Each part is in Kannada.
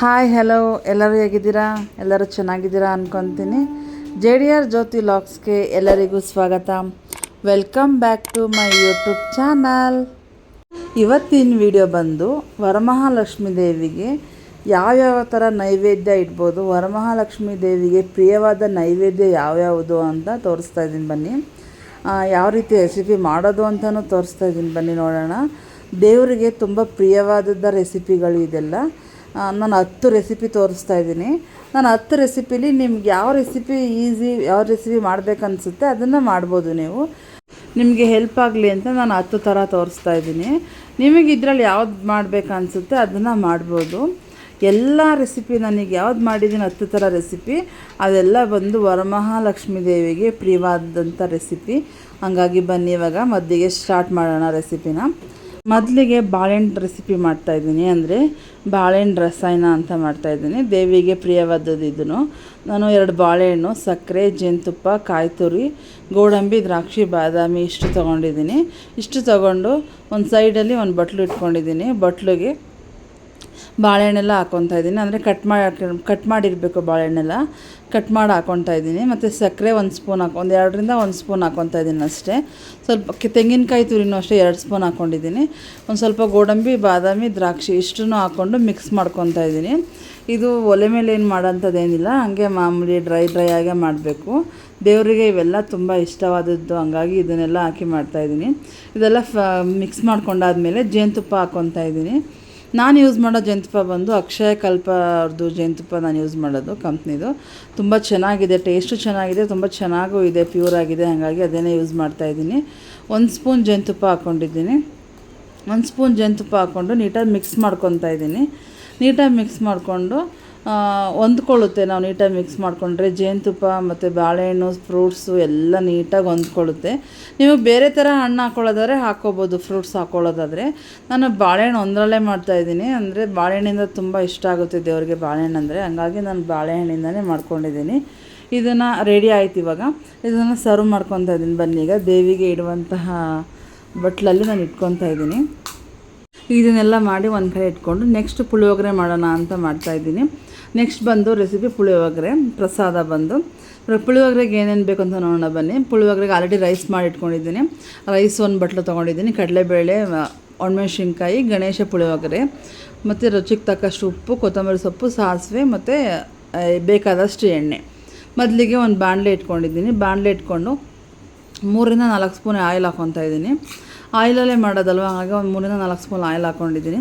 ಹಾಯ್ ಹಲೋ, ಎಲ್ಲರೂ ಹೇಗಿದ್ದೀರಾ? ಎಲ್ಲರೂ ಚೆನ್ನಾಗಿದ್ದೀರಾ ಅಂದ್ಕೊತೀನಿ. JDR ಜ್ಯೋತಿ ಲಾಗ್ಸ್ಗೆ ಎಲ್ಲರಿಗೂ ಸ್ವಾಗತ. Welcome back to my YouTube channel. ಇವತ್ತಿನ ವಿಡಿಯೋ ಬಂದು ವರಮಹಾಲಕ್ಷ್ಮಿ ದೇವಿಗೆ ಯಾವ್ಯಾವ ಥರ ನೈವೇದ್ಯ ಇಡ್ಬೋದು, ವರಮಹಾಲಕ್ಷ್ಮಿ ದೇವಿಗೆ ಪ್ರಿಯವಾದ ನೈವೇದ್ಯ ಯಾವ್ಯಾವುದು ಅಂತ ತೋರಿಸ್ತಾ ಇದ್ದೀನಿ ಬನ್ನಿ. ಯಾವ ರೀತಿ ರೆಸಿಪಿ ಮಾಡೋದು ಅಂತಲೂ ತೋರಿಸ್ತಾ ಇದ್ದೀನಿ ಬನ್ನಿ ನೋಡೋಣ. ದೇವರಿಗೆ ತುಂಬ ಪ್ರಿಯವಾದ ರೆಸಿಪಿಗಳು ಇದೆಲ್ಲ. ನಾನು 10 ರೆಸಿಪಿ ತೋರಿಸ್ತಾ ಇದ್ದೀನಿ. ನಾನು 10 ರೆಸಿಪಿಲಿ ನಿಮ್ಗೆ ಯಾವ ರೆಸಿಪಿ ಈಸಿ, ಯಾವ ರೆಸಿಪಿ ಮಾಡಬೇಕನ್ಸುತ್ತೆ ಅದನ್ನು ಮಾಡ್ಬೋದು. ನೀವು ನಿಮಗೆ ಹೆಲ್ಪ್ ಆಗಲಿ ಅಂತ ನಾನು 10 ಥರ ತೋರಿಸ್ತಾ ಇದ್ದೀನಿ. ನಿಮಗೆ ಇದರಲ್ಲಿ ಯಾವ್ದು ಮಾಡಬೇಕನ್ಸುತ್ತೆ ಅದನ್ನು ಮಾಡ್ಬೋದು. ಎಲ್ಲ ರೆಸಿಪಿ ನನಗೆ ಯಾವ್ದು ಮಾಡಿದ್ದೀನಿ 10 ಥರ ರೆಸಿಪಿ ಅದೆಲ್ಲ ಬಂದು ವರಮಹಾಲಕ್ಷ್ಮಿ ದೇವಿಗೆ ಪ್ರಿಯವಾದಂಥ ರೆಸಿಪಿ. ಹಾಗಾಗಿ ಬನ್ನಿ ಇವಾಗ ಮೊದಲಿಗೆ ಸ್ಟಾರ್ಟ್ ಮಾಡೋಣ ರೆಸಿಪಿನ. ಮೊದಲಿಗೆ ಬಾಳೆಹಣ್ಣು ರೆಸಿಪಿ ಮಾಡ್ತಾಯಿದ್ದೀನಿ, ಅಂದರೆ ಬಾಳೆಹಣ್ಣು ರಸಾಯನ ಅಂತ ಮಾಡ್ತಾಯಿದ್ದೀನಿ. ದೇವಿಗೆ ಪ್ರಿಯವಾದದ್ದು ಇದನ್ನು. ನಾನು 2 ಬಾಳೆಹಣ್ಣು, ಸಕ್ಕರೆ, ಜೇನುತುಪ್ಪ, ಕಾಯಿ ತುರಿ, ಗೋಡಂಬಿ, ದ್ರಾಕ್ಷಿ, ಬಾದಾಮಿ ಇಷ್ಟು ತೊಗೊಂಡಿದ್ದೀನಿ. ಇಷ್ಟು ತೊಗೊಂಡು ಒಂದು ಸೈಡಲ್ಲಿ ಒಂದು ಬಟ್ಲು ಇಟ್ಕೊಂಡಿದ್ದೀನಿ. ಬಟ್ಲಿಗೆ ಬಾಳೆಹಣ್ಣೆಲ್ಲ ಹಾಕ್ಕೊತಾ ಇದ್ದೀನಿ, ಅಂದರೆ ಕಟ್ ಮಾಡಿರಬೇಕು ಬಾಳೆಹಣ್ಣೆಲ್ಲ. ಕಟ್ ಮಾಡಿ ಹಾಕ್ಕೊತಾ ಇದ್ದೀನಿ. ಮತ್ತು ಸಕ್ಕರೆ 1 ಸ್ಪೂನ್ ಒಂದು 2ರಿಂದ 1 ಸ್ಪೂನ್ ಹಾಕ್ಕೊತಾ ಇದ್ದೀನಿ ಅಷ್ಟೇ. ಸ್ವಲ್ಪ ತೆಂಗಿನಕಾಯಿ ತುರಿನೂ ಅಷ್ಟೇ 2 ಸ್ಪೂನ್ ಹಾಕ್ಕೊಂಡಿದ್ದೀನಿ. ಒಂದು ಸ್ವಲ್ಪ ಗೋಡಂಬಿ, ಬಾದಾಮಿ, ದ್ರಾಕ್ಷಿ ಇಷ್ಟನ್ನು ಹಾಕ್ಕೊಂಡು ಮಿಕ್ಸ್ ಮಾಡ್ಕೊತಾ ಇದ್ದೀನಿ. ಇದು ಒಲೆ ಮೇಲೆ ಏನು ಮಾಡೋಂಥದ್ದೇನಿಲ್ಲ, ಹಾಗೆ ಮಾಮೂಲಿ ಡ್ರೈ ಆಗೇ ಮಾಡಬೇಕು. ದೇವರಿಗೆ ಇವೆಲ್ಲ ತುಂಬ ಇಷ್ಟವಾದದ್ದು, ಹಂಗಾಗಿ ಇದನ್ನೆಲ್ಲ ಹಾಕಿ ಮಾಡ್ತಾಯಿದ್ದೀನಿ. ಇದೆಲ್ಲ ಮಿಕ್ಸ್ ಮಾಡ್ಕೊಂಡಾದ್ಮೇಲೆ ಜೇನುತುಪ್ಪ ಹಾಕ್ಕೊತಾ ಇದ್ದೀನಿ. ನಾನು ಯೂಸ್ ಮಾಡೋ ಜೇನುತುಪ್ಪ ಬಂದು ಅಕ್ಷಯ ಕಲ್ಪ ಅವ್ರದ್ದು ಜೇನುತುಪ್ಪ ನಾನು ಯೂಸ್ ಮಾಡೋದು, ಕಂಪ್ನಿದು. ತುಂಬ ಚೆನ್ನಾಗಿದೆ, ಟೇಸ್ಟು ಚೆನ್ನಾಗಿದೆ, ತುಂಬ ಚೆನ್ನಾಗೂ ಇದೆ, ಪ್ಯೂರ್ ಆಗಿದೆ. ಹಾಗಾಗಿ ಅದನ್ನೇ ಯೂಸ್ ಮಾಡ್ತಾಯಿದ್ದೀನಿ. 1 ಸ್ಪೂನ್ ಜೇನುತುಪ್ಪ ಹಾಕ್ಕೊಂಡಿದ್ದೀನಿ. 1 ಸ್ಪೂನ್ ಜೇನುತುಪ್ಪ ಹಾಕ್ಕೊಂಡು ನೀಟಾಗಿ ಮಿಕ್ಸ್ ಮಾಡ್ಕೊತಾ ಇದ್ದೀನಿ. ನೀಟಾಗಿ ಮಿಕ್ಸ್ ಮಾಡಿಕೊಂಡು ಹೊಂದ್ಕೊಳ್ಳುತ್ತೆ. ನಾವು ನೀಟಾಗಿ ಮಿಕ್ಸ್ ಮಾಡಿಕೊಂಡ್ರೆ ಜೇನುತುಪ್ಪ ಮತ್ತು ಬಾಳೆಹಣ್ಣು, ಫ್ರೂಟ್ಸು ಎಲ್ಲ ನೀಟಾಗಿ ಹೊಂದ್ಕೊಳ್ಳುತ್ತೆ. ನೀವು ಬೇರೆ ಥರ ಹಣ್ಣು ಹಾಕ್ಕೊಳ್ಳೋದಾದ್ರೆ ಹಾಕ್ಕೋಬೋದು, ಫ್ರೂಟ್ಸ್ ಹಾಕ್ಕೊಳ್ಳೋದಾದರೆ. ನಾನು ಬಾಳೆಹಣ್ಣು ಒಂದರಲ್ಲೇ ಮಾಡ್ತಾಯಿದ್ದೀನಿ, ಅಂದರೆ ಬಾಳೆಹಣ್ಣಿಂದ ತುಂಬ ಇಷ್ಟ ಆಗುತ್ತೆ ದೇವರಿಗೆ ಬಾಳೆಹಣ್ಣು ಅಂದರೆ. ಹಂಗಾಗಿ ನಾನು ಬಾಳೆಹಣ್ಣಿಂದನೇ ಮಾಡ್ಕೊಂಡಿದ್ದೀನಿ. ಇದನ್ನು ರೆಡಿ ಆಯ್ತು. ಇವಾಗ ಇದನ್ನು ಸರ್ವ್ ಮಾಡ್ಕೊತಾ ಇದ್ದೀನಿ. ಬನ್ನಿ ಈಗ ದೇವಿಗೆ ಇಡುವಂತಹ ಬಟ್ಲಲ್ಲಿ ನಾನು ಇಟ್ಕೊತಾ ಇದ್ದೀನಿ. ಇದನ್ನೆಲ್ಲ ಮಾಡಿ ಒಂದು ಕಡೆ ಇಟ್ಕೊಂಡು ನೆಕ್ಸ್ಟ್ ಪುಳಿಯೋಗರೆ ಮಾಡೋಣ ಅಂತ ಮಾಡ್ತಾಯಿದ್ದೀನಿ. ನೆಕ್ಸ್ಟ್ ಬಂದು ರೆಸಿಪಿ ಪುಳಿಯೋಗರೆ ಪ್ರಸಾದ. ಬಂದು ಪುಳಿಯೋಗರೆಗೆ ಏನೇನು ಬೇಕು ಅಂತ ನೋಡೋಣ ಬನ್ನಿ. ಪುಳಿಯೋಗರೆಗೆ ಆಲ್ರೆಡಿ ರೈಸ್ ಮಾಡಿ ಇಟ್ಕೊಂಡಿದ್ದೀನಿ. ರೈಸ್ 1 ಬಟ್ಲು ತೊಗೊಂಡಿದ್ದೀನಿ. ಕಡಲೆಬೇಳೆ, ಒಣಮೆಣಸಿನ್ಕಾಯಿ, ಗಣೇಶ ಪುಳಿಯೋಗರೆ, ಮತ್ತು ರುಚಿಗೆ ತಕ್ಕಷ್ಟು ಉಪ್ಪು, ಕೊತ್ತಂಬರಿ ಸೊಪ್ಪು, ಸಾಸಿವೆ ಮತ್ತು ಬೇಕಾದಷ್ಟು ಎಣ್ಣೆ. ಮೊದಲಿಗೆ ಒಂದು ಬಾಣಲೆ ಇಟ್ಕೊಂಡಿದ್ದೀನಿ. ಬಾಣಲೆ ಇಟ್ಕೊಂಡು 3ರಿಂದ 4 ಸ್ಪೂನ್ ಆಯಿಲ್ ಹಾಕ್ಕೊತಾ ಇದ್ದೀನಿ. ಆಯಿಲಲ್ಲೇ ಮಾಡೋದಲ್ವ, ಹಾಗೆ ಒಂದು 3ರಿಂದ 4 ಸ್ಪೂನ್ ಆಯಿಲ್ ಹಾಕ್ಕೊಂಡಿದ್ದೀನಿ.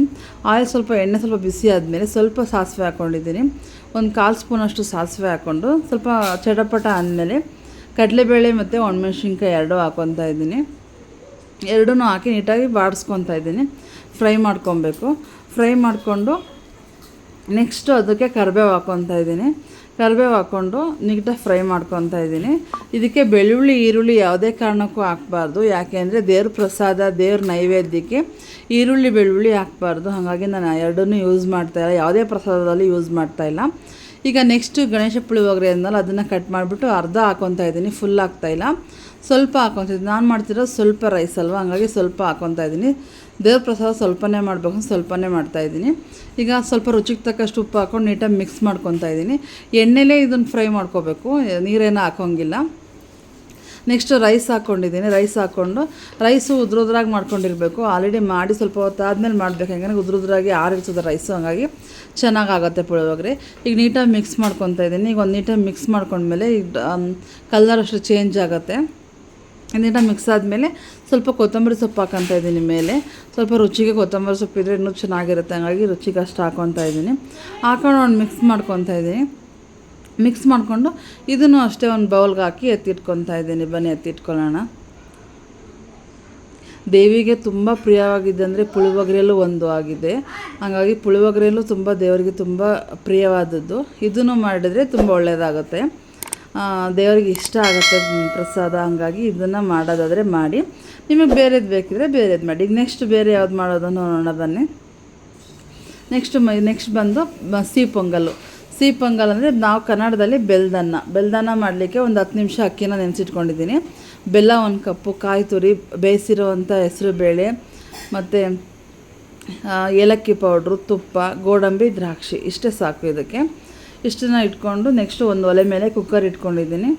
ಆಯಿಲ್ ಎಣ್ಣೆ ಸ್ವಲ್ಪ ಬಿಸಿ ಆದಮೇಲೆ ಸ್ವಲ್ಪ ಸಾಸಿವೆ ಹಾಕ್ಕೊಂಡಿದ್ದೀನಿ. ಒಂದು 1/4 ಸ್ಪೂನಷ್ಟು ಸಾಸಿವೆ ಹಾಕ್ಕೊಂಡು ಸ್ವಲ್ಪ ಚಟಪಟ ಆದಮೇಲೆ ಕಡಲೆಬೇಳೆ ಮತ್ತು ಒಣಮೆಣಸಿನ್ಕಾಯಿ 2 ಹಾಕ್ಕೊತಾ ಇದ್ದೀನಿ. 2 ಹಾಕಿ ನೀಟಾಗಿ ಬಾಡಿಸ್ಕೊತಾ ಇದ್ದೀನಿ. ಫ್ರೈ ಮಾಡ್ಕೊಬೇಕು. ಫ್ರೈ ಮಾಡಿಕೊಂಡು ನೆಕ್ಸ್ಟು ಅದಕ್ಕೆ ಕರಿಬೇವು ಹಾಕ್ಕೊತಾ ಇದ್ದೀನಿ. ಕರಿಬೇವು ಹಾಕ್ಕೊಂಡು ನೀಟಾಗಿ ಫ್ರೈ ಮಾಡ್ಕೊತಾ ಇದ್ದೀನಿ. ಇದಕ್ಕೆ ಬೆಳ್ಳುಳ್ಳಿ, ಈರುಳ್ಳಿ ಯಾವುದೇ ಕಾರಣಕ್ಕೂ ಹಾಕಬಾರ್ದು. ಯಾಕೆ ಅಂದರೆ ದೇವ್ರ ಪ್ರಸಾದ, ದೇವ್ರ ನೈವೇದ್ಯಕ್ಕೆ ಈರುಳ್ಳಿ, ಬೆಳ್ಳುಳ್ಳಿ ಹಾಕಬಾರ್ದು. ಹಾಗಾಗಿ ನಾನು 2 ಯೂಸ್ ಮಾಡ್ತಾಯಿಲ್ಲ, ಯಾವುದೇ ಪ್ರಸಾದದಲ್ಲಿ ಯೂಸ್ ಮಾಡ್ತಾಯಿಲ್ಲ. ಈಗ ನೆಕ್ಸ್ಟು ಗಣೇಶ ಪುಳಿಯೋಗರೆ ಅಂದಲ್ಲ, ಅದನ್ನು ಕಟ್ ಮಾಡಿಬಿಟ್ಟು ಅರ್ಧ ಹಾಕ್ಕೊತಾ ಇದ್ದೀನಿ. ಫುಲ್ ಹಾಕ್ತಾಯಿಲ್ಲ, ಸ್ವಲ್ಪ ಹಾಕ್ಕೊತಿದ್ದೀನಿ. ನಾನು ಮಾಡ್ತಿರೋದು ಸ್ವಲ್ಪ ರೈಸ್ ಅಲ್ವ, ಹಾಗಾಗಿ ಸ್ವಲ್ಪ ಹಾಕ್ಕೊತಾ ಇದ್ದೀನಿ. ದೇವ್ರ ಪ್ರಸಾದ ಸ್ವಲ್ಪನೇ ಮಾಡಬೇಕು, ಸ್ವಲ್ಪನೇ ಮಾಡ್ತಾಯಿದ್ದೀನಿ. ಈಗ ಸ್ವಲ್ಪ ರುಚಿಗೆ ತಕ್ಕಷ್ಟು ಉಪ್ಪು ಹಾಕ್ಕೊಂಡು ನೀಟಾಗಿ ಮಿಕ್ಸ್ ಮಾಡ್ಕೊತಾ ಇದ್ದೀನಿ. ಎಣ್ಣೆಲೇ ಇದನ್ನು ಫ್ರೈ ಮಾಡ್ಕೋಬೇಕು, ನೀರೇನು ಹಾಕೋಂಗಿಲ್ಲ. ನೆಕ್ಸ್ಟು ರೈಸ್ ಹಾಕ್ಕೊಂಡಿದ್ದೀನಿ. ರೈಸ್ ಹಾಕ್ಕೊಂಡು ರೈಸು ಉದ್ರಾಗಿ ಮಾಡ್ಕೊಂಡಿರಬೇಕು. ಆಲ್ರೆಡಿ ಮಾಡಿ ಸ್ವಲ್ಪ ಹೊತ್ತಾದ್ಮೇಲೆ ಮಾಡಬೇಕು, ಯಾಕಂದರೆ ಉದ್ರಾಗಿ ಆರಿರ್ತದೆ ರೈಸು, ಹಾಗಾಗಿ ಚೆನ್ನಾಗಾಗುತ್ತೆ ಪುಳಿಯೋಗರೆ. ಈಗ ನೀಟಾಗಿ ಮಿಕ್ಸ್ ಮಾಡ್ಕೊತಾ ಇದ್ದೀನಿ. ಈಗ ಒಂದು ನೀಟಾಗಿ ಮಿಕ್ಸ್ ಮಾಡ್ಕೊಂಡ್ಮೇಲೆ ಈಗ ಕಲರ್ ಅಷ್ಟು ಚೇಂಜ್ ಆಗುತ್ತೆ. ನೀಟಾಗಿ ಮಿಕ್ಸ್ ಆದಮೇಲೆ ಸ್ವಲ್ಪ ಕೊತ್ತಂಬರಿ ಸೊಪ್ಪು ಹಾಕ್ಕೊತಾ ಇದ್ದೀನಿ ಮೇಲೆ. ಸ್ವಲ್ಪ ರುಚಿಗೆ ಕೊತ್ತಂಬರಿ ಸೊಪ್ಪು ಇದ್ದರೆ ಇನ್ನೂ ಚೆನ್ನಾಗಿರುತ್ತೆ, ಹಾಗಾಗಿ ರುಚಿಗೆ ಅಷ್ಟು ಹಾಕ್ಕೊತಾ ಇದ್ದೀನಿ. ಹಾಕೊಂಡು ಒಂದು ಮಿಕ್ಸ್ ಮಾಡ್ಕೊತಾ ಇದ್ದೀನಿ. ಮಿಕ್ಸ್ ಮಾಡಿಕೊಂಡು ಇದನ್ನು ಅಷ್ಟೇ ಒಂದು ಬೌಲ್ಗೆ ಹಾಕಿ ಎತ್ತಿಟ್ಕೊತಾ ಇದ್ದೀನಿ. ಬನ್ನಿ ಎತ್ತಿಟ್ಕೊಳ್ಳೋಣ. ದೇವಿಗೆ ತುಂಬ ಪ್ರಿಯವಾಗಿದೆ ಅಂದರೆ ಪುಳಿಯೋಗರೆಯಲ್ಲೂ ಒಂದು ಆಗಿದೆ. ಹಾಗಾಗಿ ಪುಳಿಯೋಗರೆಯಲ್ಲೂ ತುಂಬ ದೇವರಿಗೆ ತುಂಬ ಪ್ರಿಯವಾದದ್ದು. ಇದನ್ನು ಮಾಡಿದರೆ ತುಂಬ ಒಳ್ಳೆಯದಾಗುತ್ತೆ, ದೇವರಿಗೆ ಇಷ್ಟ ಆಗುತ್ತೆ ಪ್ರಸಾದ. ಹಂಗಾಗಿ ಇದನ್ನು ಮಾಡೋದಾದರೆ ಮಾಡಿ, ನಿಮಗೆ ಬೇರೆದು ಬೇಕಿದ್ರೆ ಬೇರೆದು ಮಾಡಿ. ಈಗ ನೆಕ್ಸ್ಟ್ ಬೇರೆ ಯಾವ್ದು ಮಾಡೋದು ನೋಡೋಣ ಬನ್ನಿ. ನೆಕ್ಸ್ಟ್ ಬಂದು ಸಿಹಿ ಪೊಂಗಲ್ಲು. ಸಿಹಿ ಪೊಂಗಲ್ ಅಂದರೆ ನಾವು ಕನ್ನಡದಲ್ಲಿ ಬೆಲ್ದನ್ನ ಮಾಡಲಿಕ್ಕೆ ಒಂದು 10 ನಿಮಿಷ ಅಕ್ಕಿನ ನೆನೆಸಿಟ್ಕೊಂಡಿದ್ದೀನಿ. ಬೆಲ್ಲ 1 ಕಪ್ಪು, ಕಾಯಿ ತುರಿ, ಬೇಯಿಸಿರುವಂಥ ಹೆಸರು ಬೇಳೆ ಮತ್ತು ಏಲಕ್ಕಿ ಪೌಡ್ರು, ತುಪ್ಪ, ಗೋಡಂಬಿ, ದ್ರಾಕ್ಷಿ ಇಷ್ಟೇ ಸಾಕು ಇದಕ್ಕೆ. ಇಷ್ಟನ್ನು ಇಟ್ಕೊಂಡು ನೆಕ್ಸ್ಟು ಒಂದು ಒಲೆ ಮೇಲೆ ಕುಕ್ಕರ್ ಇಟ್ಕೊಂಡಿದ್ದೀನಿ.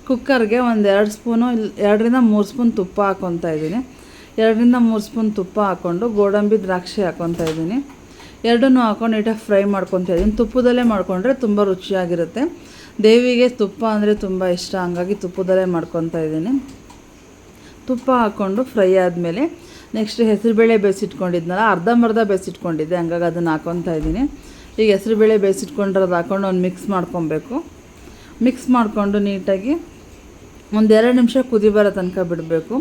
ಕುಕ್ಕರ್ಗೆ ಒಂದು 2 ಸ್ಪೂನು 2-3 ಸ್ಪೂನ್ ತುಪ್ಪ ಹಾಕ್ಕೊತಾ ಇದ್ದೀನಿ. 2-3 ಸ್ಪೂನ್ ತುಪ್ಪ ಹಾಕ್ಕೊಂಡು ಗೋಡಂಬಿ, ದ್ರಾಕ್ಷಿ ಹಾಕ್ಕೊತಾ ಇದ್ದೀನಿ. ಎರಡನ್ನೂ ಹಾಕ್ಕೊಂಡು ನೀಟಾಗಿ ಫ್ರೈ ಮಾಡ್ಕೊತಾ ಇದ್ದೀನಿ. ತುಪ್ಪದಲ್ಲೇ ಮಾಡಿಕೊಂಡ್ರೆ ತುಂಬ ರುಚಿಯಾಗಿರುತ್ತೆ. ದೇವಿಗೆ ತುಪ್ಪ ಅಂದರೆ ತುಂಬ ಇಷ್ಟ, ಹಂಗಾಗಿ ತುಪ್ಪದಲ್ಲೇ ಮಾಡ್ಕೊತಾ ಇದ್ದೀನಿ. ತುಪ್ಪ ಹಾಕ್ಕೊಂಡು ಫ್ರೈ ಆದಮೇಲೆ ನೆಕ್ಸ್ಟ್ ಹೆಸರುಬೇಳೆ ಬೇಯಿಸಿಟ್ಕೊಂಡಿದ್ನಲ್ಲ, ಅರ್ಧಂಬರ್ಧ ಬೇಯಿಸಿಟ್ಕೊಂಡಿದ್ದೆ, ಹಂಗಾಗಿ ಅದನ್ನು ಹಾಕ್ಕೊತಾ ಇದ್ದೀನಿ. ಈಗ ಹೆಸರುಬೇಳೆ ಬೇಯಿಸಿಟ್ಕೊಂಡಿರೋದು ಹಾಕ್ಕೊಂಡು ಒಂದು ಮಿಕ್ಸ್ ಮಾಡ್ಕೊಬೇಕು. ಮಿಕ್ಸ್ ಮಾಡಿಕೊಂಡು ನೀಟಾಗಿ ಒಂದು 2 ನಿಮಿಷ ಕುದಿ ಬರೋ ತನಕ ಬಿಡಬೇಕು.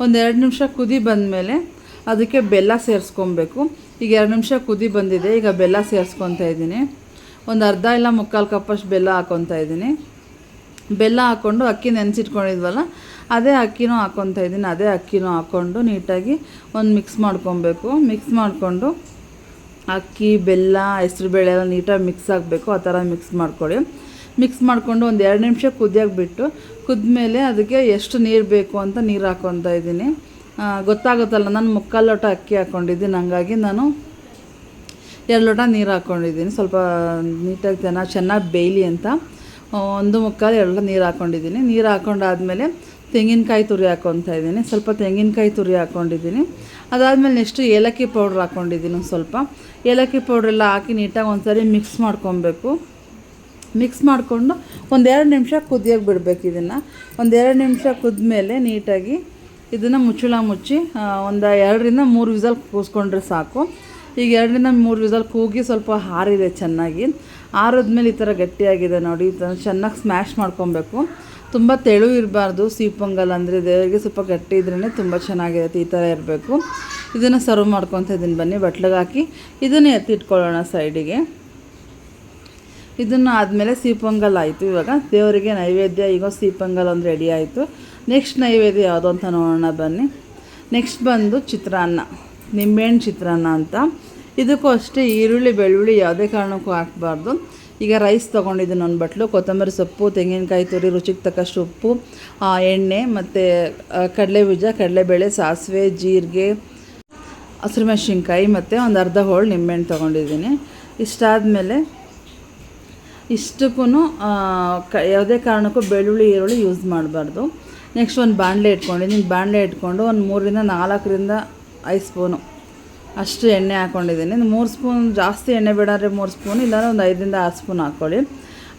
ಒಂದು 2 ನಿಮಿಷ ಕುದಿ ಬಂದಮೇಲೆ ಅದಕ್ಕೆ ಬೆಲ್ಲ ಸೇರಿಸ್ಕೊಬೇಕು. ಈಗ 2 ನಿಮಿಷ ಕುದಿ ಬಂದಿದೆ. ಈಗ ಬೆಲ್ಲ ಸೇರಿಸ್ಕೊತಾ ಇದ್ದೀನಿ. ಒಂದು ಅರ್ಧ ಇಲ್ಲ 3/4 ಕಪ್ಪಷ್ಟು ಬೆಲ್ಲ ಹಾಕ್ಕೊತಾ ಇದ್ದೀನಿ. ಬೆಲ್ಲ ಹಾಕ್ಕೊಂಡು ಅಕ್ಕಿ ನೆನೆಸಿಟ್ಕೊಂಡಿದ್ವಲ್ಲ ಅದೇ ಅಕ್ಕಿನೂ ಹಾಕ್ಕೊತಾ ಇದ್ದೀನಿ. ಅದೇ ಅಕ್ಕಿನೂ ಹಾಕ್ಕೊಂಡು ನೀಟಾಗಿ ಒಂದು ಮಿಕ್ಸ್ ಮಾಡ್ಕೊಬೇಕು. ಮಿಕ್ಸ್ ಮಾಡಿಕೊಂಡು ಅಕ್ಕಿ, ಬೆಲ್ಲ, ಹೆಸರುಬೇಳೆ ಎಲ್ಲ ನೀಟಾಗಿ ಮಿಕ್ಸ್ ಆಗಬೇಕು. ಆ ಥರ ಮಿಕ್ಸ್ ಮಾಡ್ಕೊಳ್ಳಿ. ಮಿಕ್ಸ್ ಮಾಡಿಕೊಂಡು ಒಂದು 2 ನಿಮಿಷ ಕುದಿಯೋಕೆ ಬಿಟ್ಟು, ಕುದ್ಮೇಲೆ ಅದಕ್ಕೆ ಎಷ್ಟು ನೀರು ಬೇಕು ಅಂತ ನೀರು ಹಾಕ್ಕೊತಾ ಇದ್ದೀನಿ. ಗೊತ್ತಾಗುತ್ತಲ್ಲ, ನಾನು 3/4 ಲೋಟ ಅಕ್ಕಿ ಹಾಕ್ಕೊಂಡಿದ್ದೀನಿ, ಹಂಗಾಗಿ ನಾನು 2 ಲೋಟ ನೀರು ಹಾಕ್ಕೊಂಡಿದ್ದೀನಿ. ಸ್ವಲ್ಪ ನೀಟಾಗಿ ಚೆನ್ನಾಗಿ ಬೇಯಲಿ ಅಂತ 1/4-2 ಲೋಟ ನೀರು ಹಾಕ್ಕೊಂಡಿದ್ದೀನಿ. ನೀರು ಹಾಕ್ಕೊಂಡಾದ್ಮೇಲೆ ತೆಂಗಿನಕಾಯಿ ತುರಿ ಹಾಕ್ಕೊತಾ ಇದ್ದೀನಿ. ಸ್ವಲ್ಪ ತೆಂಗಿನಕಾಯಿ ತುರಿ ಹಾಕ್ಕೊಂಡಿದ್ದೀನಿ. ಅದಾದಮೇಲೆ ನೆಕ್ಸ್ಟು ಏಲಕ್ಕಿ ಪೌಡ್ರ್ ಹಾಕ್ಕೊಂಡಿದ್ದೀನಿ. ಸ್ವಲ್ಪ ಏಲಕ್ಕಿ ಪೌಡ್ರೆಲ್ಲ ಹಾಕಿ ನೀಟಾಗಿ ಒಂದು ಸಾರಿ ಮಿಕ್ಸ್ ಮಾಡ್ಕೊಬೇಕು. ಮಿಕ್ಸ್ ಮಾಡಿಕೊಂಡು ಒಂದು 2 ನಿಮಿಷ ಕುದಿಯೋಕೆ ಬಿಡಬೇಕು. ಇದನ್ನು ಒಂದು 2 ನಿಮಿಷ ಕುದ್ಮೇಲೆ ನೀಟಾಗಿ ಇದನ್ನು ಮುಚ್ಚಳ ಮುಚ್ಚಿ ಒಂದು 2-3 ವಿಸಲ್ ಕೂಗಿಸ್ಕೊಂಡ್ರೆ ಸಾಕು. ಈಗ 2-3 ವಿಸಲ್ ಕೂಗಿ ಸ್ವಲ್ಪ ಹಾರಿದೆ ಚೆನ್ನಾಗಿ. ಆರಿದ್ಮೇಲೆ ಈ ಥರ ಗಟ್ಟಿಯಾಗಿದೆ ನೋಡಿ. ಈ ಥರ ಚೆನ್ನಾಗಿ ಸ್ಮ್ಯಾಶ್ ಮಾಡ್ಕೊಬೇಕು. ತುಂಬ ತೆಳು ಇರಬಾರ್ದು. ಸಿಹಿ ಪೊಂಗಲ್ ಅಂದರೆ ದೇವರಿಗೆ ಸ್ವಲ್ಪ ಗಟ್ಟಿ ಇದ್ರೇ ತುಂಬ ಚೆನ್ನಾಗಿರುತ್ತೆ. ಈ ಥರ ಇರಬೇಕು. ಇದನ್ನು ಸರ್ವ್ ಮಾಡ್ಕೊತಾ ಇದ್ದೀನಿ. ಬನ್ನಿ ಬಟ್ಲಿಗೆ ಹಾಕಿ ಇದನ್ನು ಎತ್ತಿಟ್ಕೊಳ್ಳೋಣ ಸೈಡಿಗೆ. ಇದನ್ನು ಆದಮೇಲೆ ಸಿಹಿ ಪೊಂಗಲ್ ಆಯಿತು. ಇವಾಗ ದೇವರಿಗೆ ನೈವೇದ್ಯ. ಈಗ ಸಿಹಿ ಪೊಂಗಲ್ ಒಂದು ರೆಡಿ ಆಯಿತು. ನೆಕ್ಸ್ಟ್ ನೈವೇದ್ಯ ಯಾವುದು ಅಂತ ನೋಡೋಣ ಬನ್ನಿ. ನೆಕ್ಸ್ಟ್ ಬಂದು ಚಿತ್ರಾನ್ನ, ನಿಂಬೆಹಣ್ಣು ಚಿತ್ರಾನ್ನ ಅಂತ. ಇದಕ್ಕೂ ಅಷ್ಟೇ ಈರುಳ್ಳಿ, ಬೆಳ್ಳುಳ್ಳಿ ಯಾವುದೇ ಕಾರಣಕ್ಕೂ ಹಾಕಬಾರ್ದು. ಈಗ ರೈಸ್ ತೊಗೊಂಡಿದ್ದೀನಿ ಒಂದು ಬಟ್ಲು, ಕೊತ್ತಂಬರಿ ಸೊಪ್ಪು, ತೆಂಗಿನಕಾಯಿ ತುರಿ, ರುಚಿಗೆ ತಕ್ಕಷ್ಟು ಉಪ್ಪು, ಎಣ್ಣೆ ಮತ್ತು ಕಡಲೆಬೀಜ, ಕಡಲೆಬೇಳೆ, ಸಾಸಿವೆ, ಜೀರಿಗೆ, ಹಸಿರುಮೆಣಸಿನ್ಕಾಯಿ ಮತ್ತು ಒಂದು ಅರ್ಧ ಹೋಳು ನಿಂಬೆಹಣ್ಣು ತೊಗೊಂಡಿದ್ದೀನಿ. ಇಷ್ಟಾದಮೇಲೆ ಇಷ್ಟಕ್ಕೂ ಯಾವುದೇ ಕಾರಣಕ್ಕೂ ಬೆಳ್ಳುಳ್ಳಿ, ಈರುಳ್ಳಿ ಯೂಸ್ ಮಾಡಬಾರ್ದು. ನೆಕ್ಸ್ಟ್ ಒಂದು ಬಾಣಲೆ ಇಟ್ಕೊಂಡಿದ್ದೀನಿ. ಬಾಣಲೆ ಇಟ್ಕೊಂಡು ಒಂದು 3-4-5 ಸ್ಪೂನು ಅಷ್ಟು ಎಣ್ಣೆ ಹಾಕ್ಕೊಂಡಿದ್ದೀನಿ. 3 ಸ್ಪೂನ್ ಜಾಸ್ತಿ ಎಣ್ಣೆ ಬೇಡಾದರೆ 3 ಸ್ಪೂನ್, ಇಲ್ಲಾಂದರೆ ಒಂದು 5-6 ಸ್ಪೂನ್ ಹಾಕ್ಕೊಳ್ಳಿ.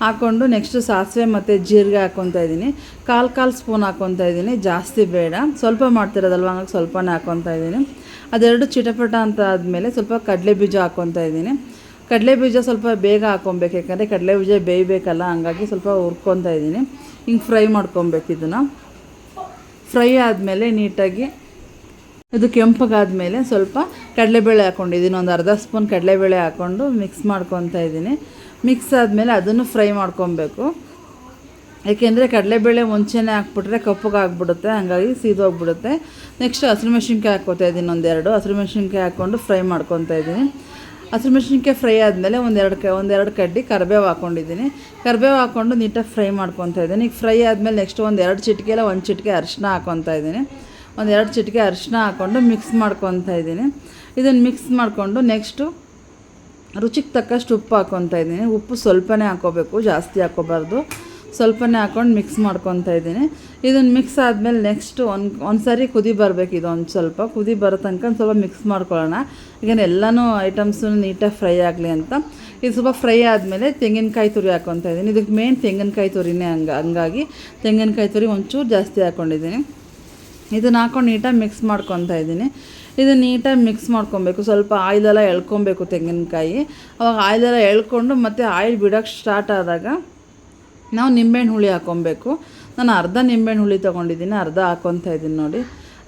ಹಾಕ್ಕೊಂಡು ನೆಕ್ಸ್ಟು ಸಾಸಿವೆ ಮತ್ತು ಜೀರಿಗೆ ಹಾಕ್ಕೊತಾ ಇದ್ದೀನಿ. 1/4 ಸ್ಪೂನ್ ಹಾಕ್ಕೊತಾ ಇದ್ದೀನಿ, ಜಾಸ್ತಿ ಬೇಡ. ಸ್ವಲ್ಪ ಮಾಡ್ತಿರೋದಲ್ವ, ಹಂಗಾಗಿ ಸ್ವಲ್ಪನೇ ಹಾಕ್ಕೊತಾ ಇದ್ದೀನಿ. ಅದೆರಡು ಚಿಟಪಟ ಅಂತ ಆದಮೇಲೆ ಸ್ವಲ್ಪ ಕಡಲೆಬೀಜ ಹಾಕ್ಕೊತಾ ಇದ್ದೀನಿ. ಕಡಲೆಬೀಜ ಸ್ವಲ್ಪ ಬೇಗ ಹಾಕ್ಕೊಬೇಕು, ಯಾಕಂದರೆ ಕಡಲೆಬೀಜ ಬೇಯಬೇಕಲ್ಲ, ಹಂಗಾಗಿ ಸ್ವಲ್ಪ ಹುರ್ಕೊತಾ ಇದ್ದೀನಿ. ಹಿಂಗೆ ಫ್ರೈ ಮಾಡ್ಕೊಬೇಕು. ಇದನ್ನು ಫ್ರೈ ಆದಮೇಲೆ ನೀಟಾಗಿ ಇದು ಕೆಂಪಗಾದಮೇಲೆ ಸ್ವಲ್ಪ ಕಡಲೆಬೇಳೆ ಹಾಕ್ಕೊಂಡಿದ್ದೀನಿ. ಒಂದು ಅರ್ಧ ಸ್ಪೂನ್ ಕಡಲೆಬೇಳೆ ಹಾಕ್ಕೊಂಡು ಮಿಕ್ಸ್ ಮಾಡ್ಕೊತಾ ಇದ್ದೀನಿ. ಮಿಕ್ಸ್ ಆದಮೇಲೆ ಅದನ್ನು ಫ್ರೈ ಮಾಡ್ಕೊಬೇಕು. ಏಕೆಂದರೆ ಕಡಲೆಬೇಳೆ ಮುಂಚೆನೇ ಹಾಕ್ಬಿಟ್ರೆ ಕಪ್ಪಗೆ ಆಗಿಬಿಡುತ್ತೆ, ಹಾಗಾಗಿ ಸೀದೋಗ್ಬಿಡುತ್ತೆ. ನೆಕ್ಸ್ಟ್ ಹಸಿರುಮೆಣ್ಸಿನ್ಕಾಯಿ ಹಾಕ್ಕೊತಾ ಇದ್ದೀನಿ. 1-2 ಹಸಿರುಮೆಣ್ಸಿನ್ಕಾಯಿ ಹಾಕ್ಕೊಂಡು ಫ್ರೈ ಮಾಡ್ಕೊತಾ ಇದ್ದೀನಿ. ಹಸಿರುಮೆಣ್ಸಿನ್ಕಾಯಿ ಫ್ರೈ ಆದಮೇಲೆ ಒಂದೆರಡು ಕಡ್ಡಿ ಕರಿಬೇವು ಹಾಕ್ಕೊಂಡಿದ್ದೀನಿ. ಕರಿಬೇವು ಹಾಕ್ಕೊಂಡು ನೀಟಾಗಿ ಫ್ರೈ ಮಾಡ್ಕೊತಾ ಇದ್ದೀನಿ. ಈಗ ಫ್ರೈ ಆದಮೇಲೆ ನೆಕ್ಸ್ಟ್ 1 ಚಿಟಿಕೆ ಇಲ್ಲ 1 ಚಿಟಿಕೆ ಅರಿಶಿನ ಹಾಕ್ಕೊತಾ ಇದ್ದೀನಿ. 1 ಚಿಟಿಕೆ ಅರಿಶಿನ ಹಾಕ್ಕೊಂಡು ಮಿಕ್ಸ್ ಮಾಡ್ಕೊತಾ ಇದ್ದೀನಿ. ಇದನ್ನು ಮಿಕ್ಸ್ ಮಾಡಿಕೊಂಡು ನೆಕ್ಸ್ಟು ರುಚಿಗೆ ತಕ್ಕಷ್ಟು ಉಪ್ಪು ಹಾಕ್ಕೊತಾ ಇದ್ದೀನಿ. ಉಪ್ಪು ಸ್ವಲ್ಪನೇ ಹಾಕ್ಕೋಬೇಕು, ಜಾಸ್ತಿ ಹಾಕ್ಕೋಬಾರ್ದು. ಸ್ವಲ್ಪನೇ ಹಾಕ್ಕೊಂಡು ಮಿಕ್ಸ್ ಮಾಡ್ಕೊತಾ ಇದ್ದೀನಿ. ಇದನ್ನು ಮಿಕ್ಸ್ ಆದಮೇಲೆ ನೆಕ್ಸ್ಟು ಒಂದು ಸಾರಿ ಕುದಿ ಬರಬೇಕು. ಇದು ಒಂದು ಸ್ವಲ್ಪ ಕುದಿ ಬರೋ ತನಕ ಸ್ವಲ್ಪ ಮಿಕ್ಸ್ ಮಾಡ್ಕೊಳ್ಳೋಣ. ಈಗ ಎಲ್ಲನೂ ಐಟಮ್ಸು ನೀಟಾಗಿ ಫ್ರೈ ಆಗಲಿ ಅಂತ. ಇದು ಸ್ವಲ್ಪ ಫ್ರೈ ಆದಮೇಲೆ ತೆಂಗಿನಕಾಯಿ ತುರಿ ಹಾಕ್ಕೊತಾ ಇದ್ದೀನಿ. ಇದಕ್ಕೆ ಮೇನ್ ತೆಂಗಿನಕಾಯಿ ತುರಿನೇ, ಹಂಗಾಗಿ ತೆಂಗಿನಕಾಯಿ ತುರಿ ಒಂಚೂರು ಜಾಸ್ತಿ ಹಾಕ್ಕೊಂಡಿದ್ದೀನಿ. ಇದನ್ನು ಹಾಕ್ಕೊಂಡು ನೀಟಾಗಿ ಮಿಕ್ಸ್ ಮಾಡ್ಕೊತಾ ಇದ್ದೀನಿ. ಇದನ್ನು ನೀಟಾಗಿ ಮಿಕ್ಸ್ ಮಾಡ್ಕೊಬೇಕು. ಸ್ವಲ್ಪ ಆಯಿಲೆಲ್ಲ ಎಳ್ಕೊಬೇಕು ತೆಂಗಿನಕಾಯಿ. ಅವಾಗ ಆಯಿಲೆಲ್ಲ ಎಳ್ಕೊಂಡು ಮತ್ತು ಆಯಿಲ್ ಬಿಡೋಕ್ಕೆ ಸ್ಟಾರ್ಟ್ ಆದಾಗ ನಾವು ನಿಂಬೆಹಣ್ಣು ಹುಳಿ ಹಾಕ್ಕೊಬೇಕು. ನಾನು ಅರ್ಧ ನಿಂಬೆಹಣ್ಣು ಹುಳಿ ತೊಗೊಂಡಿದ್ದೀನಿ, ಅರ್ಧ ಹಾಕ್ಕೊತಾ ಇದ್ದೀನಿ ನೋಡಿ.